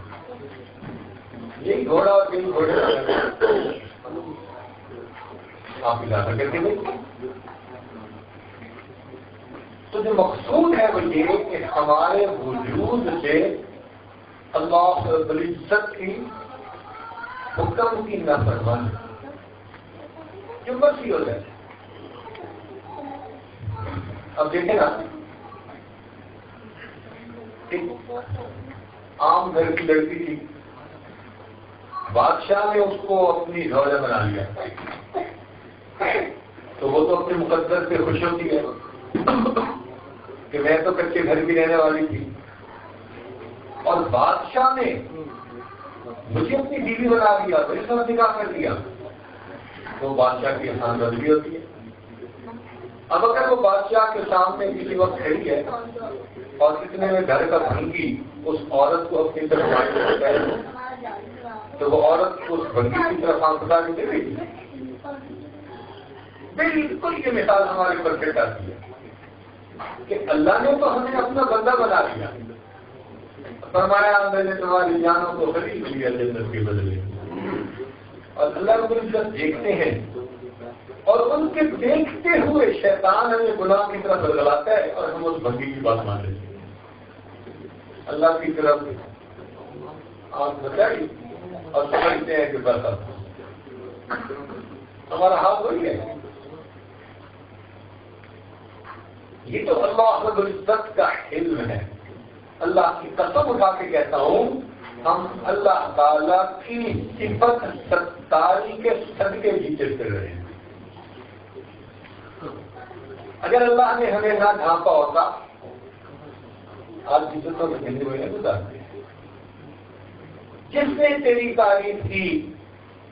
یہی گھوڑا اور یہی گھوڑے آپ ارادہ کر کے دیکھیں. تو جو مقصود ہے وہ یہ کہ ہمارے وجود سے اللہ رب العزت کی حکم کی نافرمانی جو مرضی ہو جائے. اب دیکھیں نا، ایک عام گھر کی لڑکی تھی، بادشاہ نے اس کو اپنی زوجہ بنا لیا، تو وہ تو اپنے مقدر سے خوش ہوتی ہے کہ میں تو کچے گھر کی رہنے والی تھی اور بادشاہ نے مجھے اپنی بیوی بنا دیا، میرے ساتھ نکاح کر دیا. وہ بادشاہ کی احسان رضوی ہوتی ہے. اب اگر وہ بادشاہ کے سامنے کسی وقت کھڑی ہے اور اتنے میں گھر کا بھنگی اس عورت کو اپنی طرف آتا ہے تو وہ عورت اس بھنگی کی طرف آنکھ اٹھا کے دے گی. بالکل یہ مثال ہمارے پرفیکٹ آتی ہے کہ اللہ نے تو ہمیں اپنا بندہ بنا دیا، فرمایا میں نے تمہاری جانوں کو خرید لیا جنت کے بدلے. اور اللہ رب العزت دیکھتے ہیں اور ان کے دیکھتے ہوئے شیطان ہمیں گناہ کی طرف بدلاتا ہے اور ہم اس بھنگی کی بات مان لیتے ہیں. اللہ کی طرف آنکھ بچائی اور سمجھتے ہیں کہ بس ہمارا حال وہی ہے. یہ تو اللہ رب العزت کا علم ہے. اللہ کی قسم اٹھا کے کہتا ہوں، ہم اللہ تعالیٰ کی صفت ستاری کے صدقے جیتے پھر رہے ہیں. اگر اللہ نے ہمیں نہ ڈھانپا ہوتا، آج جتوں میں ہندی میں گزارتے ہیں، جس نے تیری تعریف کی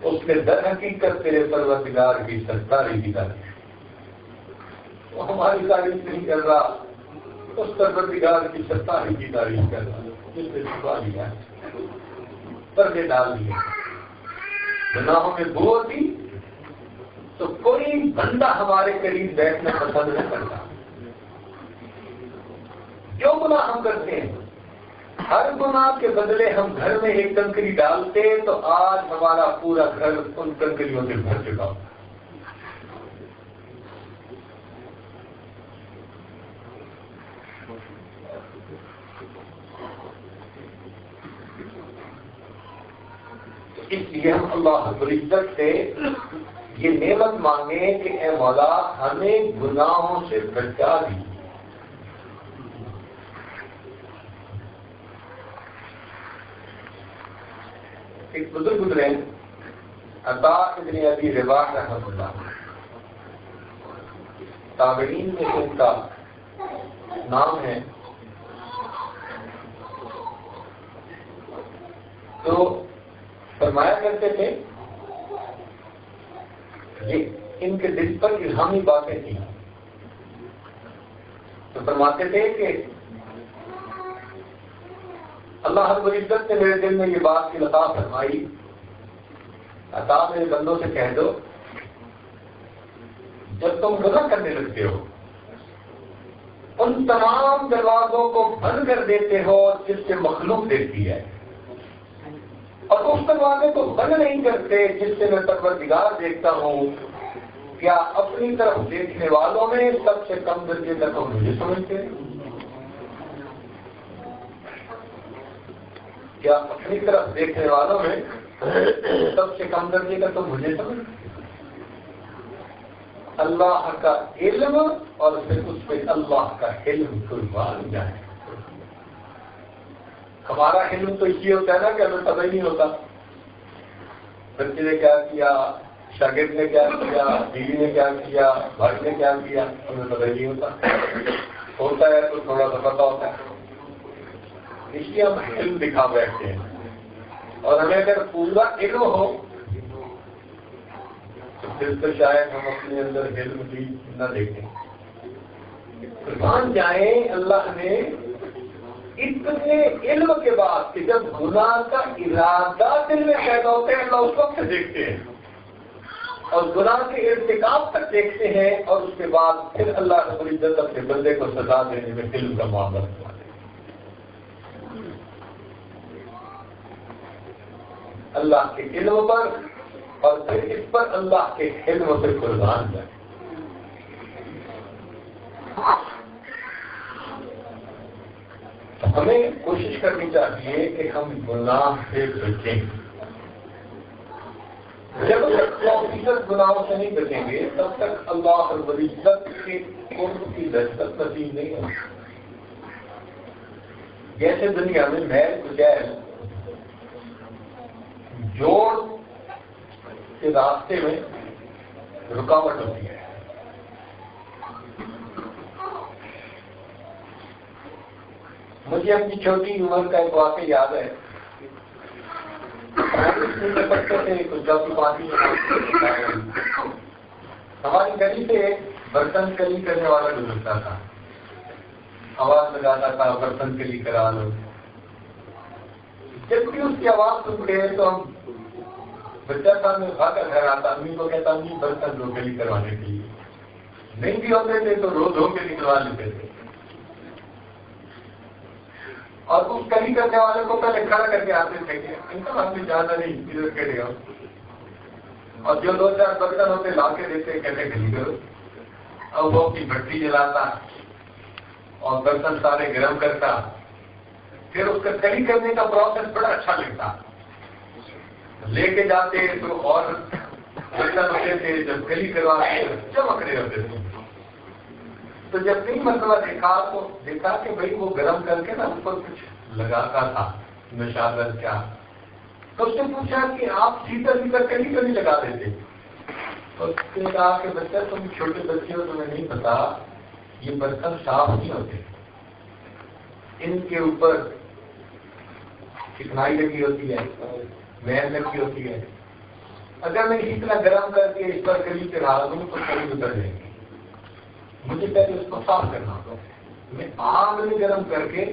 اس نے در حقیقت تیرے پروردگار کی ستاری کی تعریف. وہ ہماری تعریف نہیں کر رہا، اس پروردگار کی ستاری کی تعریف کر رہا جس نے چھپا لیا، پردے ڈال دیے، گناہوں میں بو ہوتی تو کوئی بندہ ہمارے قریب بیٹھنا پسند نہیں کرتا. جو گناہ ہم کرتے ہیں ہر گناہ کے بدلے ہم گھر میں ایک کنکری ڈالتے تو آج ہمارا پورا گھر ان کنکریوں سے بھر چکا. اس لیے ہم اللہ رب العزت سے یہ نعمت مانگے کہ اے مولا ہمیں گناہوں سے بچا دی. ایک بزرگ گزرے عطا ابن ابی رباح رحمۃ اللہ، تابعین میں ان کا نام ہے. تو فرمایا کرتے تھے، یہ ان کے دل پر الہامی باتیں تھیں. تو فرماتے تھے کہ اللہ رب العزت نے میرے دل میں یہ بات کی لطا فرمائی، عطا میرے بندوں سے کہہ دو جب تم گناہ کرنے لگتے ہو ان تمام دروازوں کو بند کر دیتے ہو جس سے مخلوق دیکھتی ہے، اور اس دروازے کو بند نہیں کرتے جس سے میں پروردگار دیکھتا ہوں. کیا اپنی طرف دیکھنے والوں میں سب سے کم درجے تک ہم مجھے سمجھتے ہیں؟ کیا اپنی طرف دیکھنے والوں میں سب سے کم درجے کا تو مجھے سمجھ اللہ کا علم اور پھر اس پہ اللہ کا علم قربان جائے. ہمارا علم تو اسی ہوتا ہے نا کہ ہمیں پتہ ہی نہیں ہوتا بچے نے کیا کیا, شاگرد نے کیا کیا, بیوی نے کیا کیا, بھائی نے کیا کیا, ہمیں پتہ ہی نہیں ہوتا ہے تو تھوڑا سا پتہ ہوتا ہے. اس لیے ہم علم دکھا بیٹھتے ہیں, اور ہمیں اگر پورا علم ہو تو پھر تو شاید ہم اپنے اندر علم بھی نہ دیکھیں. قربان جائیں اللہ نے اتنے علم کے بعد کہ جب گناہ کا ارادہ دل میں پیدا ہوتا ہے اللہ اس وقت دیکھتے ہیں, اور گناہ کے ارتکاب تک دیکھتے ہیں, اور اس کے بعد پھر اللہ رب العزت اپنے بندے کو سزا دینے میں علم کا معاملہ کرتا ہے. اللہ کے علم پر اور پھر اس پر اللہ کے علم سے قربان جائے. ہمیں کوشش کرنی چاہیے کہ ہم گناہ سے بچیں. جب تک 100% گناہوں سے نہیں بچیں گے تب تک اللہ رب العزت کے قرب کی لذت نصیب نہیں ہوگی. جیسے دنیا میں محل کچیل جوڑ کے راستے میں رکاوٹ ہوتی ہے. مجھے اپنی چھوٹی عمر کا ایک واقعہ یاد ہے. پڑھتے تھے کچھ پانی ہماری گلی سے ایک برتن کلی کرنے والا گزرتا تھا. آواز لگاتا تھا برتن کلی کرا لو. جب بھی اس کی آواز سنتے ہیں تو ہم بچہ صاحب میں کھا کر گھر آتا, امی کو کہتا امی برتن دو گلی کروانے کے لیے. نہیں بھی ہوتے تھے تو رو دھو کے نکلوا لیتے تھے, اور اس کلی کرنے والے کو پہلے کھڑا کر کے آتے تھے کہ انکل ہم بھی جانا نہیں ادھر کے لے, اور جو 2-4 برتن ہوتے لا کے دیتے کہتے گلی کرو. اب وہ اپنی بھٹی جلاتا اور برتن سارے گرم کرتا, پھر اس کا کلی کرنے کا پروسیس بڑا اچھا لگتا. لے کے جاتے تو اور برتن ہوتے تھے, جب کلی کرواتے چمک رہے ہوتے تھے. تو جب کئی مرتبہ دیکھا تو دیکھا کہ بھائی وہ گرم کر کے نا اوپر کچھ لگاتا تھا نشادر کیا. تو اس نے پوچھا کہ آپ سیدھا کلی کبھی لگا دیتے. تو اس نے کہا کہ بچہ تم چھوٹے بچے ہو, تمہیں نہیں پتا یہ برتن صاف نہیں ہوتے, ان کے اوپر چکنائی لگی ہوتی ہے, محنت لگی ہوتی ہے. اگر میں اسی طرح گرم کر کے اس پر کلی چڑھا دوں تو کلی اتر جائیں گے. مجھے پہلے اس کو صاف کرنا ہوگا. میں آگ میں گرم کر کے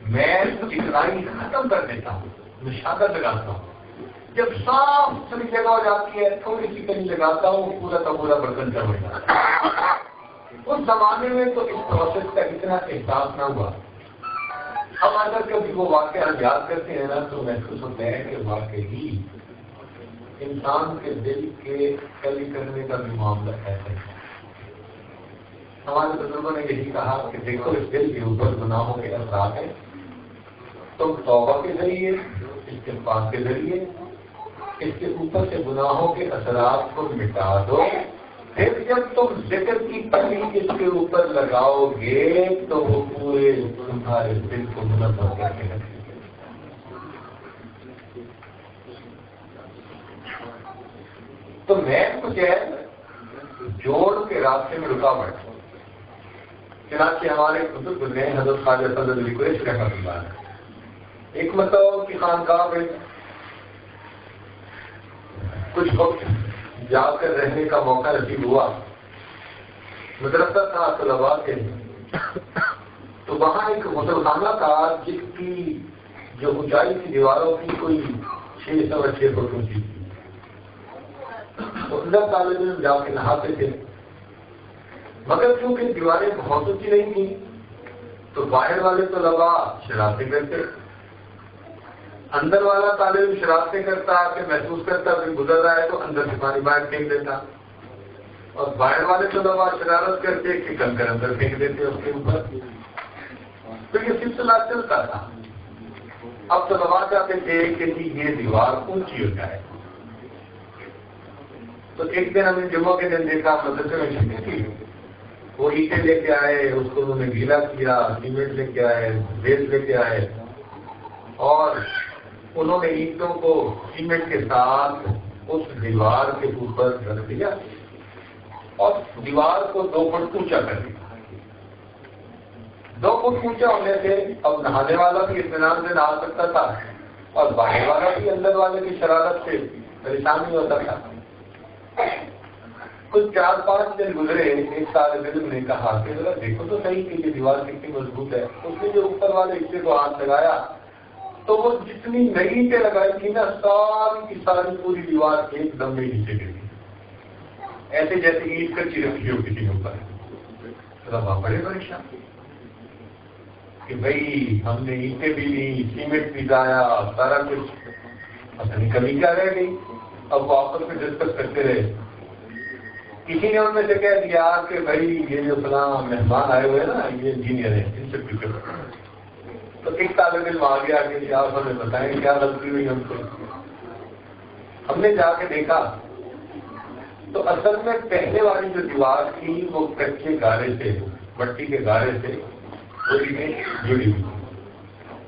محنت چکنائی ختم کر دیتا ہوں, نشادر لگاتا ہوں. جب صاف ستھری جگہ ہو جاتی ہے تھوڑی سی کلی لگاتا ہوں, پورا کا پورا برتن چڑھ جاتا ہے. اس زمانے میں تو اس پروسیس کا اتنا احساس نہ ہوا. اب اگر کبھی وہ واقعہ یاد کرتے ہیں نا تو محسوس ہوتا ہے کہ واقعی انسان کے دل کے کلی کرنے کا بھی معاملہ ایسا ہے. ہمارے بزرگوں نے یہی کہا کہ دیکھو اس دل کے اوپر گناہوں کے اثرات ہیں, تم توبہ کے ذریعے, استغفار کے ذریعے اس کے اوپر سے گناہوں کے اثرات کو مٹا دو. پھر جب تم ذکر کی کلی اس کے اوپر لگاؤ گے تو وہ پورے تمہارے دل کو منظم کر کے رکھے گے. تو میں کچھ ہے جوڑ کے راستے میں رکاوٹ. چنانچہ ہمارے بزرگ نے حضرت خواجہ فضل علی قریشی رحمۃ اللہ علیہ ایک مرتبہ کی خانقاہ میں کچھ وقت جا کر رہنے کا موقع نصیب ہوا. مدرسہ تھا طلباء کے, تو وہاں ایک غسل خانہ تھا جس کی جو اونچائی کی دیواروں کی کوئی 6 فٹ اونچی تھی. تو اندر طالب علم جا کے نہاتے تھے, مگر کیونکہ دیواریں بہت اونچی نہیں تھیں تو باہر والے طلباء شرارتیں کرتے. اندر والا طالب شرارتیں کرتا کہ محسوس کرتا کہ گزر رہا ہے تو اندر سے پانی باہر پھینک دیتا, اور باہر والے طلباء شرارت کرتے کہ کنکر اندر پھینک دیتے اس کے اوپر. تو یہ سلسلہ چلتا تھا. اب تو دبا چاہتے تھے کہ یہ دیوار اونچی ہو جائے. تو ایک دن ہم نے جمعہ کے دن دیکھا مدرسے میں چھٹی تھی, وہ اینٹیں لے کے آئے, اس کو انہوں نے گیلا کیا, سیمنٹ لے کے آئے, ریت لے کے آئے, اور انہوں نے اینٹوں کو سیمنٹ کے ساتھ اس دیوار کے اوپر رکھ دیا اور دیوار کو 2 فٹ اونچا کر دیا. 2 فٹ اونچا ہونے سے اب نہانے والا بھی اطمینان سے نہا سکتا تھا اور باہر والا بھی اندر والے کی شرارت سے پریشان نہیں ہوتا تھا. کچھ 4-5 دن گزرے, ایک طالب علم نے کہا کہ ذرا دیکھو تو صحیح کہ یہ دیوار کتنی مضبوط ہے. اس نے جو اوپر والے حصے کو ہاتھ لگایا تو وہ جتنی نئی اینٹیں لگائی تھی نا, ساری کی ساری پوری دیوار ایک دم میں نیچے گر گئی, ایسے جیسے اینٹ کچی رکھی ہو کسی کے اوپر. بڑے پریشان کہ بھائی ہم نے اینٹیں بھی لی, سیمنٹ بھی لایا, سارا کچھ, پتہ نہیں کمی کیا رہ گئی. اب وہ آپس میں ڈسکس کرتے رہے. کسی نے ان میں سے کہہ دیا کہ بھائی یہ جو فلاں مہمان آئے ہوئے ہیں نا, یہ انجینئر ہیں, ان سے پوچھو. تو ایک طالب علم آ گیا کہ آپ ہمیں بتائیں کیا غلطی ہوئی ہم سے. ہم نے جا کے دیکھا تو اصل میں پہلے والی جو دیوار تھی وہ کچے گارے سے, مٹی کے گارے سے جڑی ہوئی.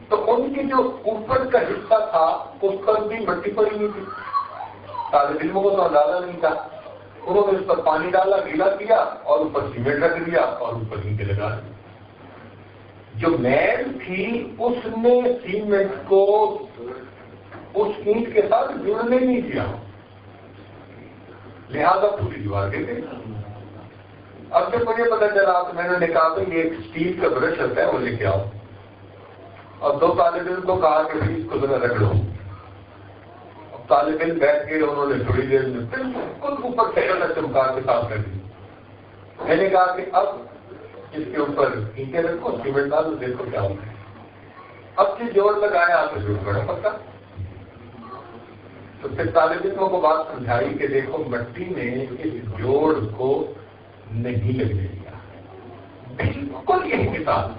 تو ان کی جو اوپر کا حصہ تھا اس پر بھی مٹی پڑی ہوئی تھی. طالب علموں کو تو اندازہ نہیں تھا. انہوں نے اس پر پانی ڈالا, گیلا کیا اور اوپر سیمنٹ رکھ دیا اور اوپر اینٹیں لگا دی. جو میل تھی اس نے سیمنٹ کو اس اینٹ کے ساتھ جڑنے نہیں دیا, لہذا پوری دیوار گر گئی. اب جب مجھے پتا چلا تو میں نے کہا کہ یہ ایک اسٹیل کا برش ہوتا ہے, وہ لے کے آؤ. اور 2 طالب علم کو کہا کہ اس کو ذرا رگڑو. اب طالب علم بیٹھ کے انہوں نے تھوڑی دیر میں بالکل اوپر چمکا کے صاف کر دی. میں نے کہا کہ اب اس کے اوپر اینٹیں رکھو, سیمنٹ ڈالو, دیکھو کیا ہوتا ہے. اب سے جوڑ لگایا تو جوڑ بڑا پکا. تو پھر طالب علموں کو بات سمجھائی کہ دیکھو مٹی نے اس جوڑ کو نہیں لگنے دیا. بالکل یہی مثال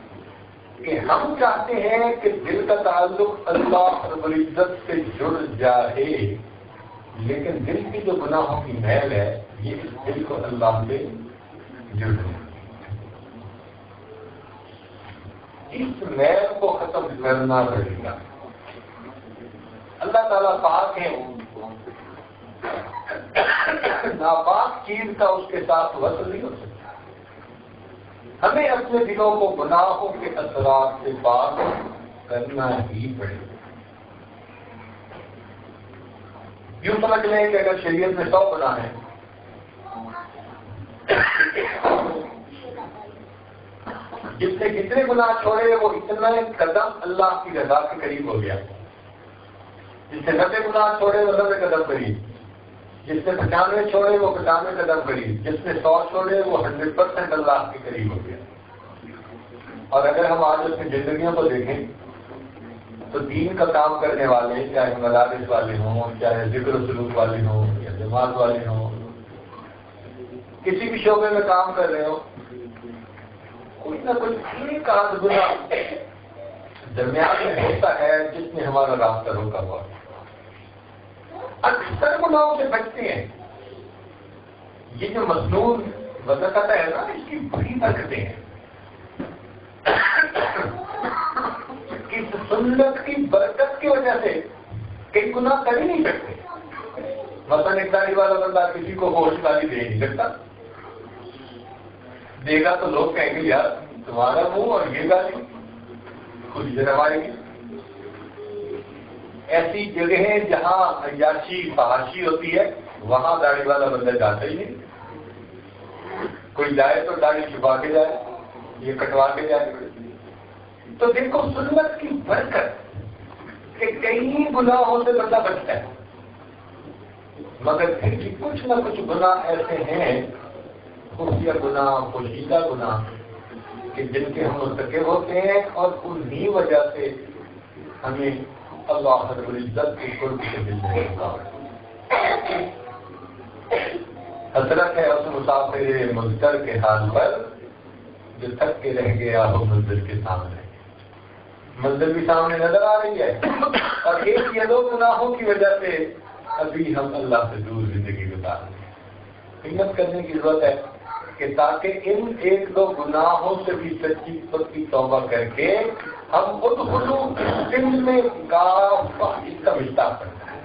کہ ہم چاہتے ہیں کہ دل کا تعلق اللہ رب العزت سے جڑ جائے, لیکن دل کی جو گناہوں کی میل ہے یہ اس دل کو اللہ سے جڑ ہے. اس میل کو ختم کرنا پڑے گا. اللہ تعالیٰ پاک ہے, ناپاک چیز کا اس کے ساتھ وصل نہیں ہو سکتا. ہمیں اپنے دلوں کو گناہوں کے اثرات سے پاک کرنا ہی پڑے گا. یوں سمجھ لیں کہ اگر شریعت میں 100 گناہ ہیں, جس نے جتنے گناہ چھوڑے وہ اتنا قدم اللہ کی رضا کے قریب ہو گیا. جس نے 90 گناہ چھوڑے وہ 90 قدم قریب, جس نے 95 چھوڑے وہ 95 قدم قریب, جس نے 100 چھوڑے وہ 100% اللہ کے قریب ہو گیا. اور اگر ہم آج اپنی زندگیوں کو دیکھیں تو دین کا کام کرنے والے, چاہے مدارس والے ہوں, چاہے ذکر و سلوک والے ہوں یا جماعت والے ہوں, کسی بھی شعبے میں کام کر رہے ہو, کوئی نہ کوئی ایک آدھ گناہ درمیان میں ہوتا ہے جس میں ہمارا راستہ روکا ہوا ہے. اکثر گناہوں سے بچتے ہیں. یہ جو مصنون وضاحت ہے نا, اس کی بڑی برکتیں ہیں. اس سنت کی برکت کی وجہ سے کئی گناہ کر ہی نہیں سکتے. مثلاً ایک داڑھی والا بندہ کسی کو ہوش گالی دے نہیں سکتا. دے گا تو لوگ کہیں گے یار تمہارا منہ اور یہ گالی خود شرم آئے گی. ایسی جگہیں جہاں عیاشی فحاشی ہوتی ہے وہاں داڑھی والا بندہ جاتا ہی نہیں. کوئی جائے تو داڑھی چھپا کے جائے, یہ کٹوا کے جائے. تو دیکھو سنت کی برکت کہ کئی گناہوں سے بندہ بچتا ہے, مگر پھر بھی کچھ نہ کچھ گناہ ایسے ہیں, خفیہ گناہ, پوشیدہ گناہ, کہ جن کے ہم مرتکب ہوتے ہیں اور انہی وجہ سے ہمیں اللہ رب العزت کے قرب سے ملنے کا حسرت ہے اس مسافر مضطر کے حال پر جو تھک کے رہ گیا ہو منزل کے سامنے. منزل بھی سامنے نظر آ رہی ہے، اور ایک یا دو گناہوں کی وجہ سے ابھی ہم اللہ سے دور زندگی گزار رہے ہیں۔ ہمت کرنے کی ضرورت ہے کہ تاکہ ان ایک دو گناہوں سے بھی سچی پکی توبہ کر کے ہم خود دل میں اس کا مشتاق کرنا ہے۔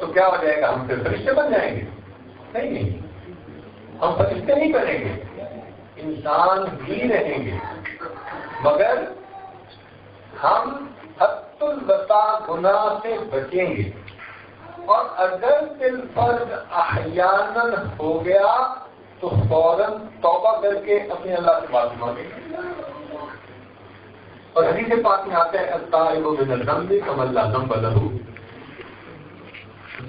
تو کیا ہو جائے گا؟ ہم پھر فرشتے بن جائیں گے؟ نہیں، ہم فرشتے نہیں بنیں گے، انسان بھی رہیں گے، مگر ہم حد البتہ گناہ سے بچیں گے، اور اگر دل فرد احیاناً ہو گیا تو فوراً توبہ کر کے اپنے اللہ سے معافی مانگیں گے۔ اور حدیث پاک میں آتا ہے التائب من الذنب کمن لا ذنب لہ،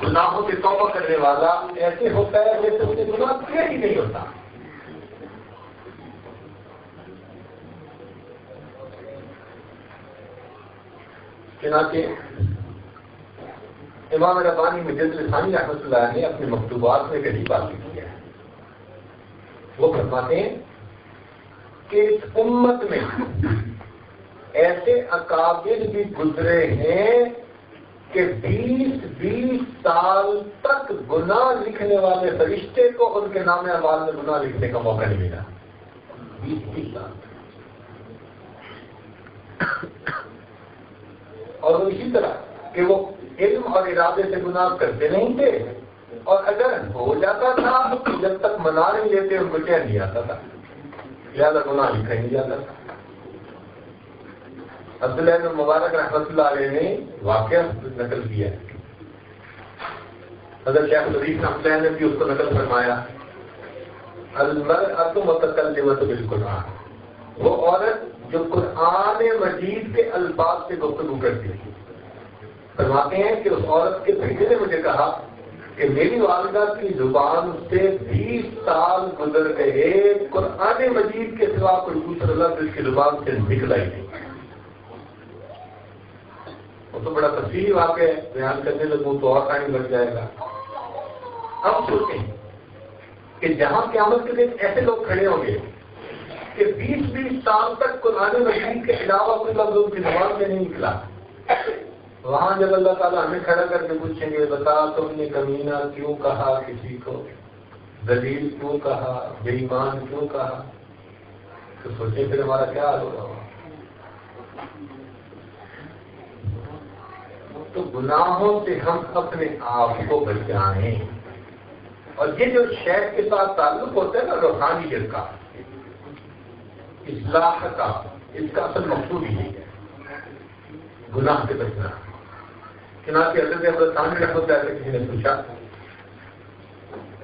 گناہوں سے توبہ کرنے والا ایسے ہوتا ہے جیسے اسے گناہ کیا ہی نہیں ہوتا۔ چنانچہ امام ربانی مجد ثانی رحمۃ اللہ نے اپنے مکتوبات میں کئی بات لکھی ہے۔ وہ فرماتے ہیں کہ اس امت میں ایسے اکابر بھی گزرے ہیں کہ 20 سال تک گناہ لکھنے والے فرشتے کو ان کے نام اعمال میں گناہ لکھنے کا موقع نہیں ملا۔ 20 سال اور اسی طرح کہ وہ علم اور ارادے سے گناہ کرتے نہیں تھے، اور اگر ہو جاتا تھا تو جب تک منا نہیں لیتے ان کو چین نہیں آتا تھا، زیادہ گناہ لکھا ہی نہیں جاتا تھا۔ عبداللہ بن مبارک رحمۃ اللہ علیہ نے واقعہ نقل کیا ہے، حضرت شیخ الحدیث رحمۃ اللہ نے بھی اس کو نقل فرمایا، المرأۃ متکلمۃ بالقرآن، وہ عورت جو قرآن مجید کے الفاظ سے گفتگو کرتی تھی۔ فرماتے ہیں کہ اس عورت کے بیٹے نے مجھے کہا کہ میری والدہ کی زبان سے 20 سال گزر گئے، قرآن مجید کے سوا کوئی دوسرا لفظ اس کی زبان سے نکلا ہی نہیں۔ وہ تو بڑا تفصیلی واقعہ ہے، بیان کرنے لگوں تو اور ٹائم لگ جائے گا۔ اب سوچیں کہ جہاں قیامت کے دن ایسے لوگ کھڑے ہوں گے کہ 20 سال تک قرآن مجید کے علاوہ کوئی لفظ ان کی زبان سے نہیں نکلا، وہاں جب اللہ تعالیٰ ہمیں کھڑا کر کے پوچھیں گے بتا تم نے کمینہ کیوں کہا کسی کو، ذلیل کیوں کہا، بے ایمان کیوں کہا، تو سوچیں پھر ہمارا کیا حال ہوگا۔ تو گناہوں سے ہم اپنے آپ کو بچائیں، اور یہ جو شیخ کے ساتھ تعلق ہوتا ہے نا روحانیت کا، اصلاح کا، اس کا اصل مقصود ہی ہے گناہ سے بچنا۔ چنانچہ حضرت احمد ثانی رحمۃ اللہ علیہ کسی نے پوچھا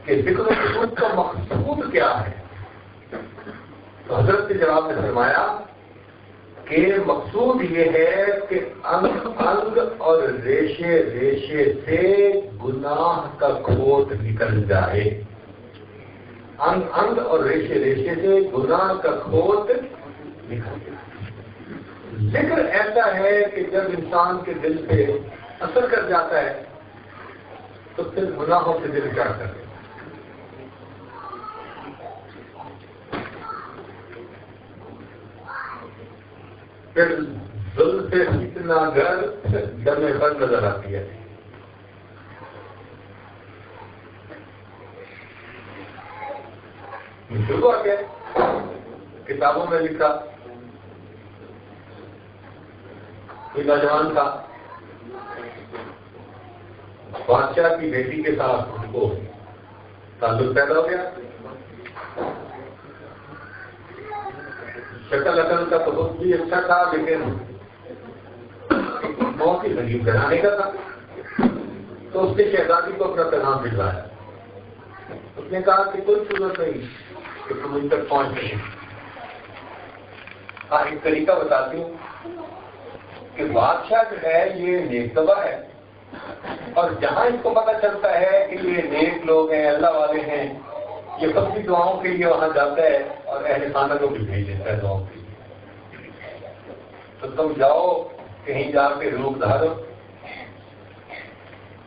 کہ ذکر و شکر کا مقصود کیا ہے، تو حضرت کے جواب میں فرمایا کہ مقصود یہ ہے کہ انگ اور ریشے ریشے سے گناہ کا کھوٹ نکل جائے، انگ اور ریشے ریشے سے گناہ کا کھوٹ نکل جائے۔ ذکر ایسا ہے کہ جب انسان کے دل پہ اثر کر جاتا ہے تو پھر گناہوں سے دل کیا کرے۔ پھر ظلم سے اتنا گھر دم خط نظر آتی ہے۔ شروع آ گیا کتابوں میں لکھا، کوئی نوجوان تھا، بادشاہ کی بیٹی کے ساتھ ان کو تعلق پیدا ہو گیا، شکل عقل کا تو بہت بھی اچھا تھا لیکن بہت ہی غریب گھرانے کا تھا، تو اس نے شہزادی کو اپنا پیغام بھجوایا۔ اس نے کہا کہ کوئی صورت نہیں کہ تم ان تک پہنچ گئے۔ ہاں ایک طریقہ بتاتی ہوں کہ بادشاہ جو ہے یہ نیک طبع ہے، اور جہاں اس کو پتہ چلتا ہے کہ یہ نیک لوگ ہیں، اللہ والے ہیں، یہ سب کی دعاؤں کے لیے وہاں جاتا ہے اور اہل خانہ کو بھی بھیج دیتا ہے دعاؤں کے لیے۔ تو تم جاؤ کہیں جا کے روپ دھارو،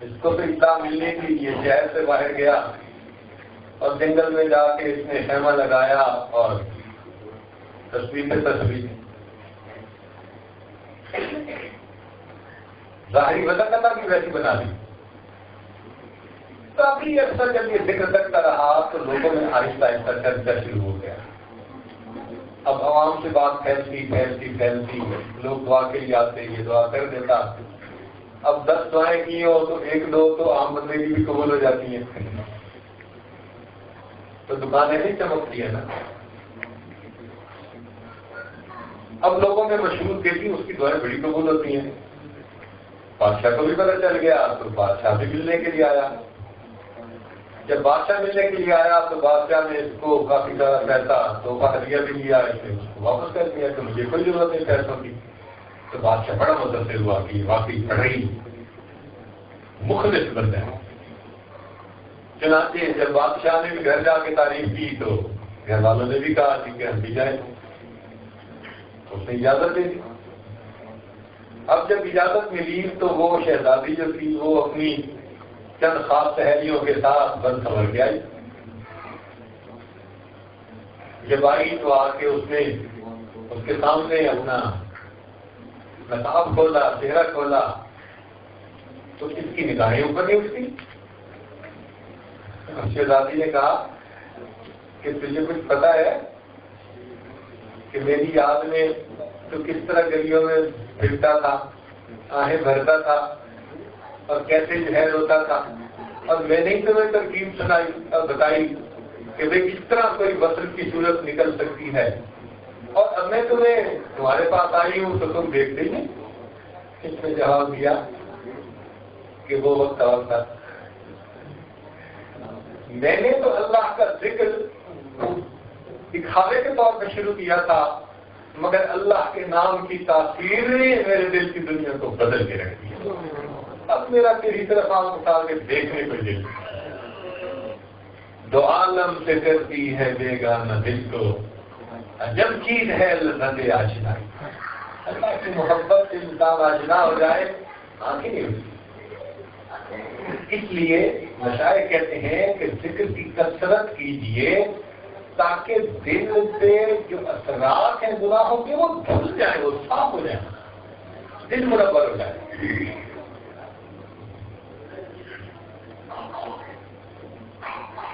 اس کو تو اطلاع ملنے کی یہ شہر سے باہر گیا اور جنگل میں جا کے اس نے خیمہ لگایا اور تصویر پہ تصویر ظاہری وضاحت کی ویسی بنا دی. کافی عرصہ جب یہ ذکر کرتا رہا تو لوگوں میں آہستہ آہستہ چرچا شروع ہو گیا. اب عوام سے بات پھیلتی لوگ دعا کے لیے آتے, یہ دعا کر دیتا. اب 10 دعائیں کی ہو تو 1-2 تو عام بندے کی بھی قبول ہو جاتی ہیں. تو دکانیں نہیں چمکتی ہیں نا. اب لوگوں میں مشہور دیتی اس کی دعائیں بڑی قبول ہوتی ہیں. بادشاہ کو بھی پتہ چل گیا تو بادشاہ بھی ملنے کے لیے آیا. جب بادشاہ ملنے کے لیے آیا تو بادشاہ نے اس کو کافی زیادہ پیسہ تحفہ ہدیہ بھی لیا, اس نے اس کو واپس کر دیا کہ مجھے کوئی ضرورت نہیں پیسوں کی. تو بادشاہ بڑا متاثر ہوا کہ واقعی پڑھائی مخلص بن گیا. چنانچہ جب بادشاہ نے بھی گھر جا کے تعریف کی تو گھر والوں نے بھی کہا کہ ہم بھی جائیں. اس نے اجازت دے دی. اب جب اجازت ملی تو وہ شہزادی جو تھی وہ اپنی چند خاص سہیلیوں کے ساتھ بن سنور کے آئی. جب آئی تو آ کے اس نے اس کے سامنے اپنا نقاب کھولا, چہرہ کھولا تو اس کی نگاہیں اوپر نہیں اٹھتی. شہزادی نے کہا کہ تجھے کچھ پتا ہے کہ میری یاد میں تو کس طرح گلیوں میں پھرتا تھا, آہیں بھرتا تھا اور کیسے جہیز ہوتا تھا, اور میں نے تمہیں ترکیب سنائی اور بتائی کہ بھائی کس طرح کوئی بصر کی صورت نکل سکتی ہے, اور اب میں تمہارے پاس آئی ہوں تو تم دیکھ دیں گے. اس نے جواب دیا کہ وہ وقت اور تھا, میں نے تو اللہ کا ذکر دکھاوے کے طور پہ شروع کیا تھا, مگر اللہ کے نام کی تاثیر نے میرے دل کی دنیا کو بدل کے رکھ دیا. اب میرا کسی طرف آپ اٹھا کے دیکھنے کو دل, دو عالم سے کرتی ہے بیگانہ دل کو, عجب چیز ہے لذت آشنا. اللہ کی محبت سے انسان آشنا ہو جائے آنکھیں نہیں ہوتی. اس لیے مشائخ کہتے ہیں کہ ذکر کی کثرت کیجیے تاکہ دل سے جو اثرات ہیں گناہوں کے وہ دھل جائیں, وہ صاف ہو جائیں, دل منور ہو جائے.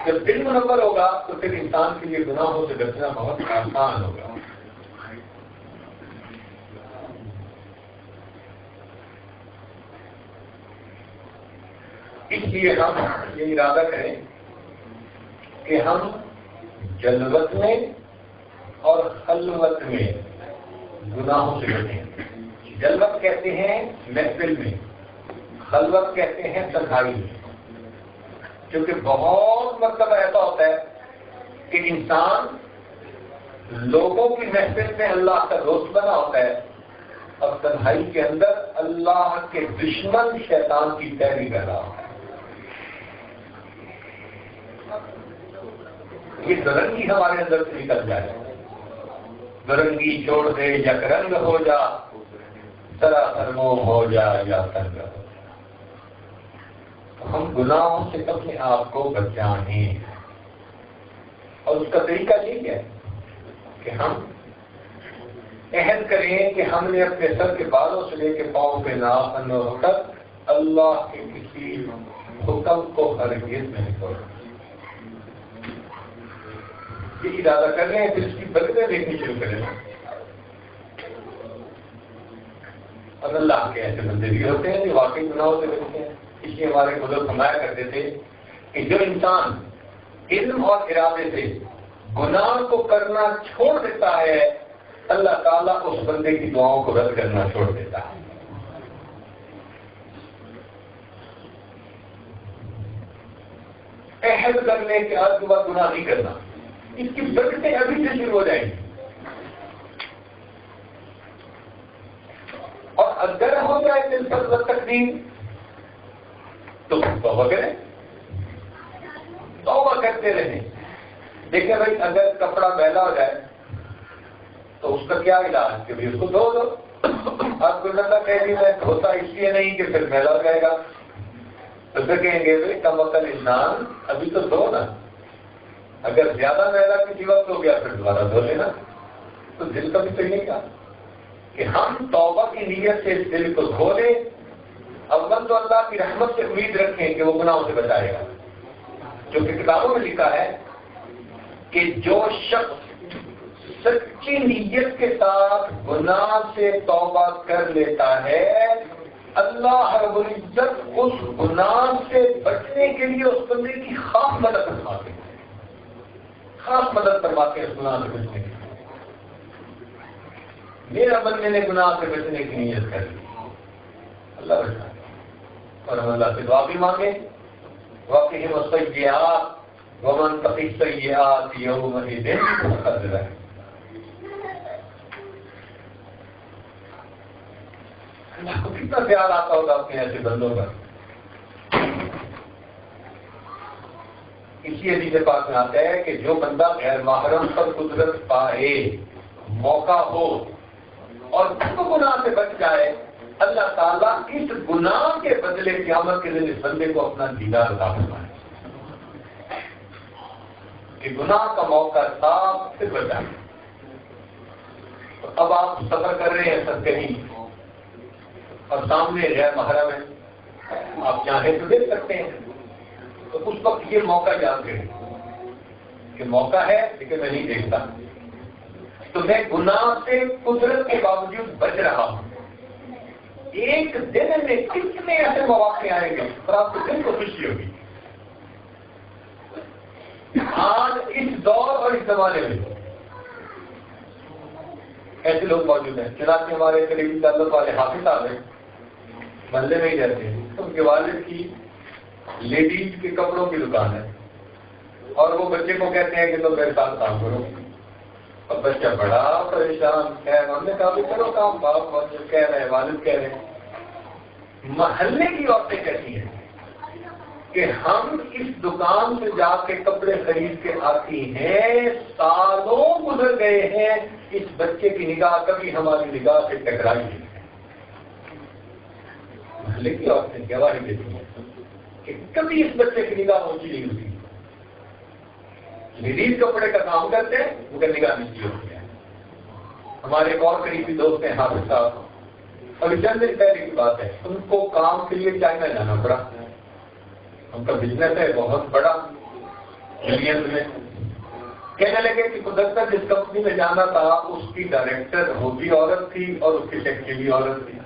جب دل منور ہوگا تو پھر انسان کے لیے گناہوں سے بچنا بہت آسان ہوگا. اس لیے ہم یہ ارادہ کریں کہ ہم جلوت میں اور خلوت میں گناہوں سے بچیں. جلوت کہتے ہیں محفل میں, خلوت کہتے ہیں تنہائی میں. کیونکہ بہت مرتبہ ایسا ہوتا ہے کہ انسان لوگوں کی محفل میں اللہ کا دوست بنا ہوتا ہے اور تنہائی کے اندر اللہ کے دشمن شیطان کی پیروی کر رہا ہوتا ہے. یہ درنگی ہمارے اندر سے نکل جائے, درنگی چھوڑ دے, یا رنگ ہو جا, سراسر موہ ہو جا یا تنگ ہو. ہم گناہوں سے اپنے آپ کو بچائیں, اور اس کا طریقہ یہ ہے کہ ہم عہد کریں کہ ہم نے اپنے سر کے بالوں سے لے کے پاؤں پہ ناخن تک اللہ کے کسی حکم کو ہرگز نہیں چھوڑیں. یہ ارادہ کر رہے ہیں, پھر اس کی برکتیں دیکھنی شروع کریں. اور اللہ کے ایسے بندے بھی ہوتے ہیں جو واقعی گناہوں سے بچتے ہیں. اس لیے ہمارے بزرگ فرمایا کرتے تھے کہ جو انسان علم اور ارادے سے گناہ کو کرنا چھوڑ دیتا ہے, اللہ تعالیٰ اس بندے کی دعاؤں کو رد کرنا چھوڑ دیتا ہے. عہد کرنے کے بعد گناہ نہیں کرنا, اس کی برکتیں ابھی سے شروع ہو جائیں گی. اور اگر ہو جائے دل پر تقدیر تو توبہ کریں, توبہ کرتے رہیں. دیکھیں بھائی اگر کپڑا میلا ہو جائے تو اس کا کیا علاج کہ بھائی اس کو دھو دو. آپ کو اللہ کہہ دی میں دھوتا اس لیے نہیں کہ پھر میلا ہو جائے گا, تو پھر کہیں گے بھائی کم وقت انسان ابھی تو دھو نا, اگر زیادہ میلا کسی وقت ہو گیا پھر دوبارہ دھو لینا. تو دل کا بھی صحیح نہیں کہا کہ ہم توبہ کی نیت سے اس دل کو دھو لیں. اول تو اللہ کی رحمت سے امید رکھیں کہ وہ گناہوں سے بچائے گا. جو کہ کتابوں میں لکھا ہے کہ جو شخص سچی نیت کے ساتھ گناہ سے توبہ کر لیتا ہے اللہ رب العزت اس گناہ سے بچنے کے لیے اس بندے کی خاص مدد فرماتے ہیں. خاص مدد فرماتے ہیں اس گناہ سے بچنے کے لیے. میرا بندے نے گناہ سے بچنے کی نیت کر لی, اللہ بچا. اور ہم اللہ سے دعا بھی مانگے واقعی السیئات ومن تق السیئات یومئذ بخسر. اللہ کو کتنا پیار آتا ہوگا اپنے ایسے بندوں پر. اسی حدیث پاک میں آتا ہے کہ جو بندہ غیر محرم پر قدرت پائے, موقع ہو اور خود گناہ سے بچ جائے, اللہ تعالیٰ اس گناہ کے بدلے قیامت کے دن اس بندے کو اپنا دیدار عطا فرمائے. کہ گناہ کا موقع تھا پھر بچا. اب آپ سفر کر رہے ہیں سب کہیں اور سامنے غیر محرم ہے, آپ چاہیں تو دیکھ سکتے ہیں. تو اس وقت یہ موقع یاد کریں کہ موقع ہے لیکن میں نہیں دیکھتا, تو میں گناہ سے قدرت کے باوجود بچ رہا ہوں. ایک دن میں کتنے ایسے مواقع آئیں گے اور آپ کو دل کو خوشی ہوگی. آج اس دور اور اس زمانے میں ایسے لوگ موجود ہیں. چنانچہ ہمارے قریبی تعلق والے حافظ صاحب ہیں, محلے میں ہی رہتے ہیں. ان کے والد کی لیڈیز کے کپڑوں کی دکان ہے اور وہ بچے کو کہتے ہیں کہ تم میرے ساتھ کام کرو. اور بچہ بڑا پریشان ہے. ہم نے کہا بھی کرو کام, باپ کہہ رہے ہیں, والد کہہ رہے ہیں. محلے کی عورتیں کہتی ہیں کہ ہم اس دکان سے جا کے کپڑے خرید کے آتی ہیں, سالوں گزر گئے ہیں, اس بچے کی نگاہ کبھی ہماری نگاہ سے ٹکرائی نہیں. محلے کی عورتیں گواہی دیتی ہیں کہ کبھی اس بچے کی نگاہ اونچی نہیں ہوتی. لیڈیز کپڑے کا کام کرتے ہیں مگر نگاہ نیچی ہوتی ہے. ہمارے ایک اور قریبی دوست ہیں حافظ صاحب, اور چند دن پہلے کی بات ہے, ان کو کام کے لیے چائنا جانا پڑا. ان کا بزنس ہے بہت بڑا, ملینز میں. کہنے لگے کہ قدرت جس کمپنی میں جانا تھا اس کی ڈائریکٹر وہ بھی عورت تھی اور اس کی سیکرٹری بھی عورت تھی,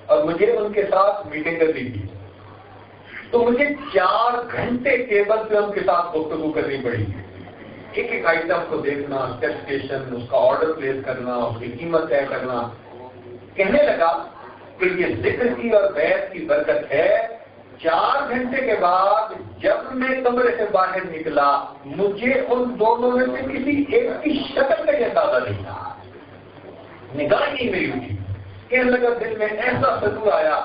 اور مجھے ان کے ساتھ میٹنگ کرنی تھی. تو مجھے 4 گھنٹے کیبل پہ ان کے ساتھ گفتگو کرنی پڑی. ایک ایک آئٹم کو دیکھنا, اسپیسیفکیشن, اس کا آرڈر پلیس کرنا, اس کی قیمت طے کرنا. کہنے لگا کہ یہ ذکر کی اور بیعت کی برکت ہے. 4 گھنٹے کے بعد جب میں کمرے سے باہر نکلا مجھے ان دونوں میں سے کسی ایک کی شکل کا یہ اندازہ نہیں تھا. نگاہ نہیں میری ہوئی. کہنے لگا دل میں ایسا سرور آیا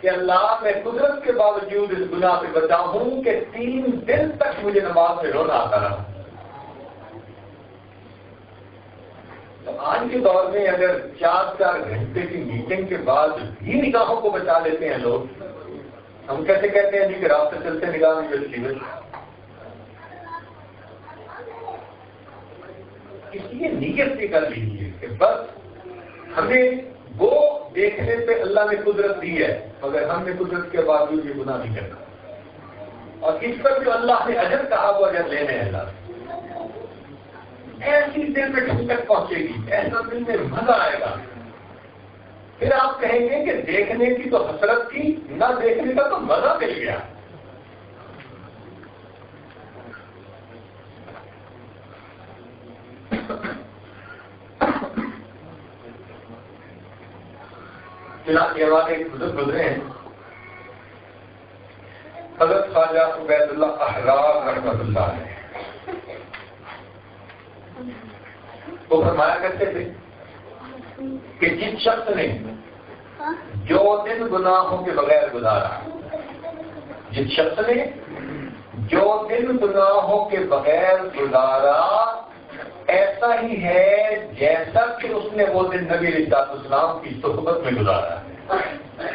کہ اللہ میں قدرت کے باوجود اس گناہ سے بچا ہوں کہ 3 دن تک مجھے نماز میں رونا آتا رہا. تو آج کے دور میں اگر 4 گھنٹے کی میٹنگ کے بعد بھی نگاہوں کو بچا لیتے ہیں لوگ, ہم کیسے کہتے ہیں جی کہ راستے چلتے نگاہ نہیں بچتی ہے. اس لیے نیت سے کر لیجیے کہ بس ہمیں وہ دیکھنے پہ اللہ نے قدرت دی ہے مگر ہم نے قدرت کے باوجود یہ گناہ نہیں کرنا, اور اس پر جو اللہ نے اجر کہا وہ اجر لینے ہیں. اللہ ایسی دل میں ٹھنڈک پہنچے گی, ایسا دل میں مزہ آئے گا. پھر آپ کہیں گے کہ دیکھنے کی تو حسرت تھی, نہ دیکھنے کا تو مزہ مل گیا. چنانچہ ہمارے ایک بزرگ گزرے ہیں, حضرت خواجہ عبید اللہ احرار رحمۃ اللہ علیہ. وہ فرمایا کرتے تھے کہ جس شخص نے جو دن گناہوں کے بغیر گزارا, جس شخص نے جو دن گناہوں کے بغیر گزارا ایسا ہی ہے جیسا کہ اس نے وہ دن نبی علیہ السلام کی صحبت میں گزارا ہے.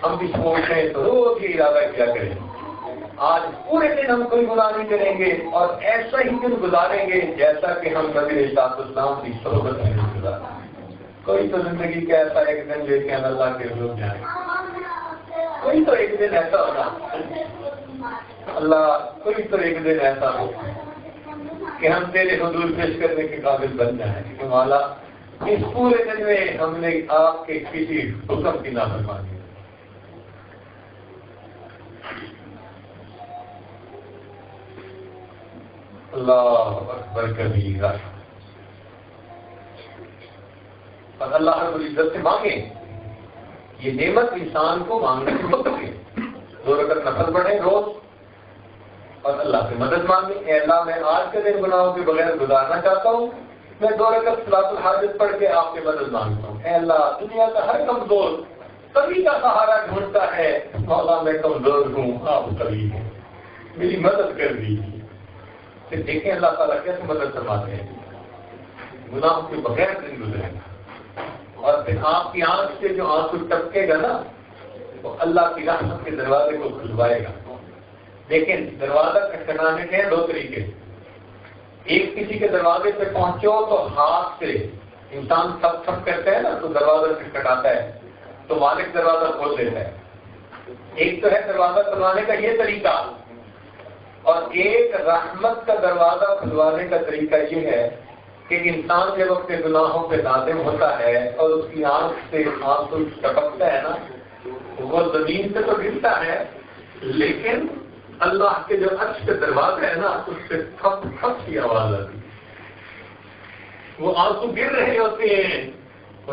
ہم بھی سوچ رہے ہیں تو روز یہ ارادہ کیا کریں آج پورے دن ہم کوئی گناہ نہیں کریں گے اور ایسا ہی دن گزاریں گے جیسا کہ ہم نبی علیہ السلام کی صحبت میں گزارا. کوئی تو زندگی کا ایسا ایک دن لے کے ہم اللہ کے حضور جائیں. کوئی تو ایک دن ایسا ہوگا اللہ، کوئی تو ایک دن ایسا ہو کہ ہم تیرے حضور پیش کرنے کے قابل بن جائیں کہ مولا اس پورے دن میں ہم نے آپ کے کسی حکم کی نافرمانی. اللہ اکبر کبیرہ. اور اللہ رب العزت سے مانگے، یہ نعمت انسان کو مانگنے کی وقت ہے. 2 رکعت نفل پڑھیں روز اور اللہ سے مدد مانگیں. اے اللہ میں آج کے دن گناہوں کے بغیر گزارنا چاہتا ہوں، میں 2 رکعت صلاۃ الحاجت پڑھ کے آپ کی مدد مانگتا ہوں. اے اللہ دنیا کا ہر کمزور کبھی کا سہارا ڈھونڈتا ہے، مولا میں کمزور ہوں، آپ قوی ہیں، میری مدد کر دیجیے. پھر دیکھیں اللہ تعالیٰ کیسے مدد فرماتے ہیں. گناہوں کے بغیر دن گزرے گا اور پھر آپ کی آنکھ سے جو آنسو ٹپکے گا نا وہ اللہ کی رحمت کے دروازے کو کھلوائے گا. لیکن دروازہ کھٹکھٹانے کے 2 طریقے. ایک کسی کے دروازے پہ پہنچو تو ہاتھ سے انسان تھپ تھپ کرتا ہے نا تو دروازہ کھٹکھٹاتا ہے تو مالک دروازہ کھول دیتا ہے. ایک تو ہے دروازہ کھلوانے کا یہ طریقہ، اور ایک رحمت کا دروازہ کھلوانے کا طریقہ یہ ہے کہ انسان جب اپنے گناہوں پہ نادم ہوتا ہے اور اس کی آنکھ سے آنسو ٹپکتا ہے نا، وہ زمین سے تو گرتا ہے لیکن اللہ کے جو عرش کے دروازے ہے نا اس سے تھپ تھپ کی آواز آتی ہے. وہ آنسو گر رہے ہوتے ہیں،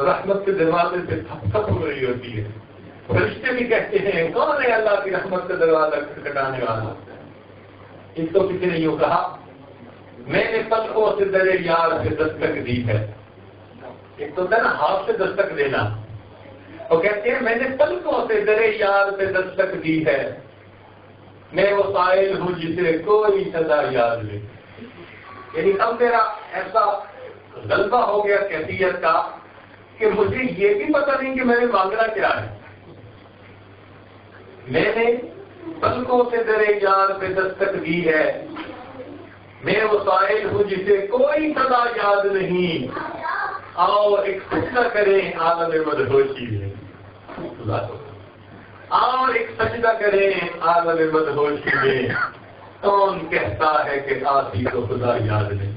رحمت کے دروازے سے تھپ تھپ ہو رہی ہوتی ہے. فرشتے بھی کہتے ہیں کون ہے اللہ کی رحمت کا دروازہ کھٹکھٹانے والا. اس کو کسی نے یوں کہا، میں نے پلکوں سے در یار سے دستک دی ہے. ایک تو تھا نا ہاتھ سے دستک دینا، وہ کہتے ہیں میں نے پلکوں سے در یار سے دستک دی ہے، میں وہ سائل ہوں جسے کوئی صدا یاد لے. یعنی اب میرا ایسا غلبہ ہو گیا کیفیت کا کہ مجھے یہ بھی پتہ نہیں کہ میں نے مانگنا کیا ہے. میں نے پلکوں سے در یار پہ دستک دی ہے، میں وہ سائل ہوں جسے کوئی صدا یاد نہیں. آؤ ایک سجدہ کریں عالم مدہوشی میں، آؤ ایک سجدہ کریں عالم مدہوشی میں. کون کہتا ہے کہ آتی تو خدا یاد نہیں.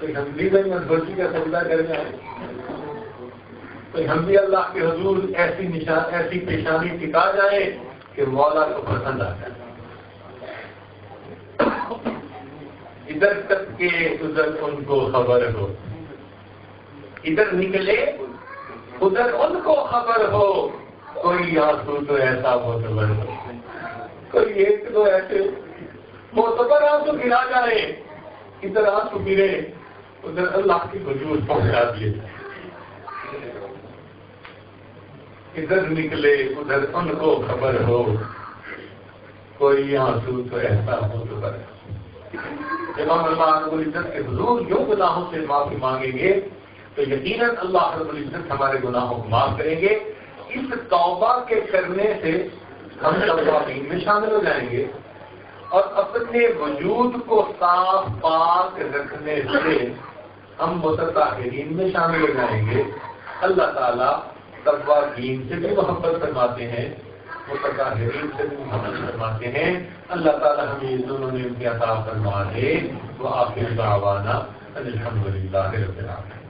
کوئی ہم بھی مدہوشی کا سجدہ کر جائیں، کوئی ہم بھی اللہ کے حضور ایسی پیشانی ٹکا جائے کہ مولا کو پسند آ جائے. ادھر تک کے ادھر ان کو خبر ہو، ادھر نکلے ادھر ان کو خبر ہو. کوئی آنسو تو ایسا معتبر ہو، کوئی ایک تو ایسے معتبر آنسو گرا جائے، ادھر آنسو گرے ادھر اللہ کی حضور پہنچا دیے. ادھر نکلے ادھر ان کو خبر ہو، کوئی آنسو تو ایسا معتبر ہے. جب ہم اللہ رب العزت کے حضور یوں گناہوں سے معافی مانگیں گے تو یقیناً اللہ رب العزت ہمارے گناہوں کو معاف کریں گے. اس توبہ کے کرنے سے ہم توابین میں شامل ہو جائیں گے اور اپنے وجود کو صاف پاک رکھنے سے ہم متطہرین میں شامل ہو جائیں گے. اللہ تعالیٰ توابین سے بھی محبت فرماتے ہیں، متطہرین سے بھی محبت فرماتے ہیں. اللہ تعالیٰ ہمیں یہ دونوں نے ان کی عطا فرما دے. وآخر دعوانا ان الحمد للہ رب العالمین.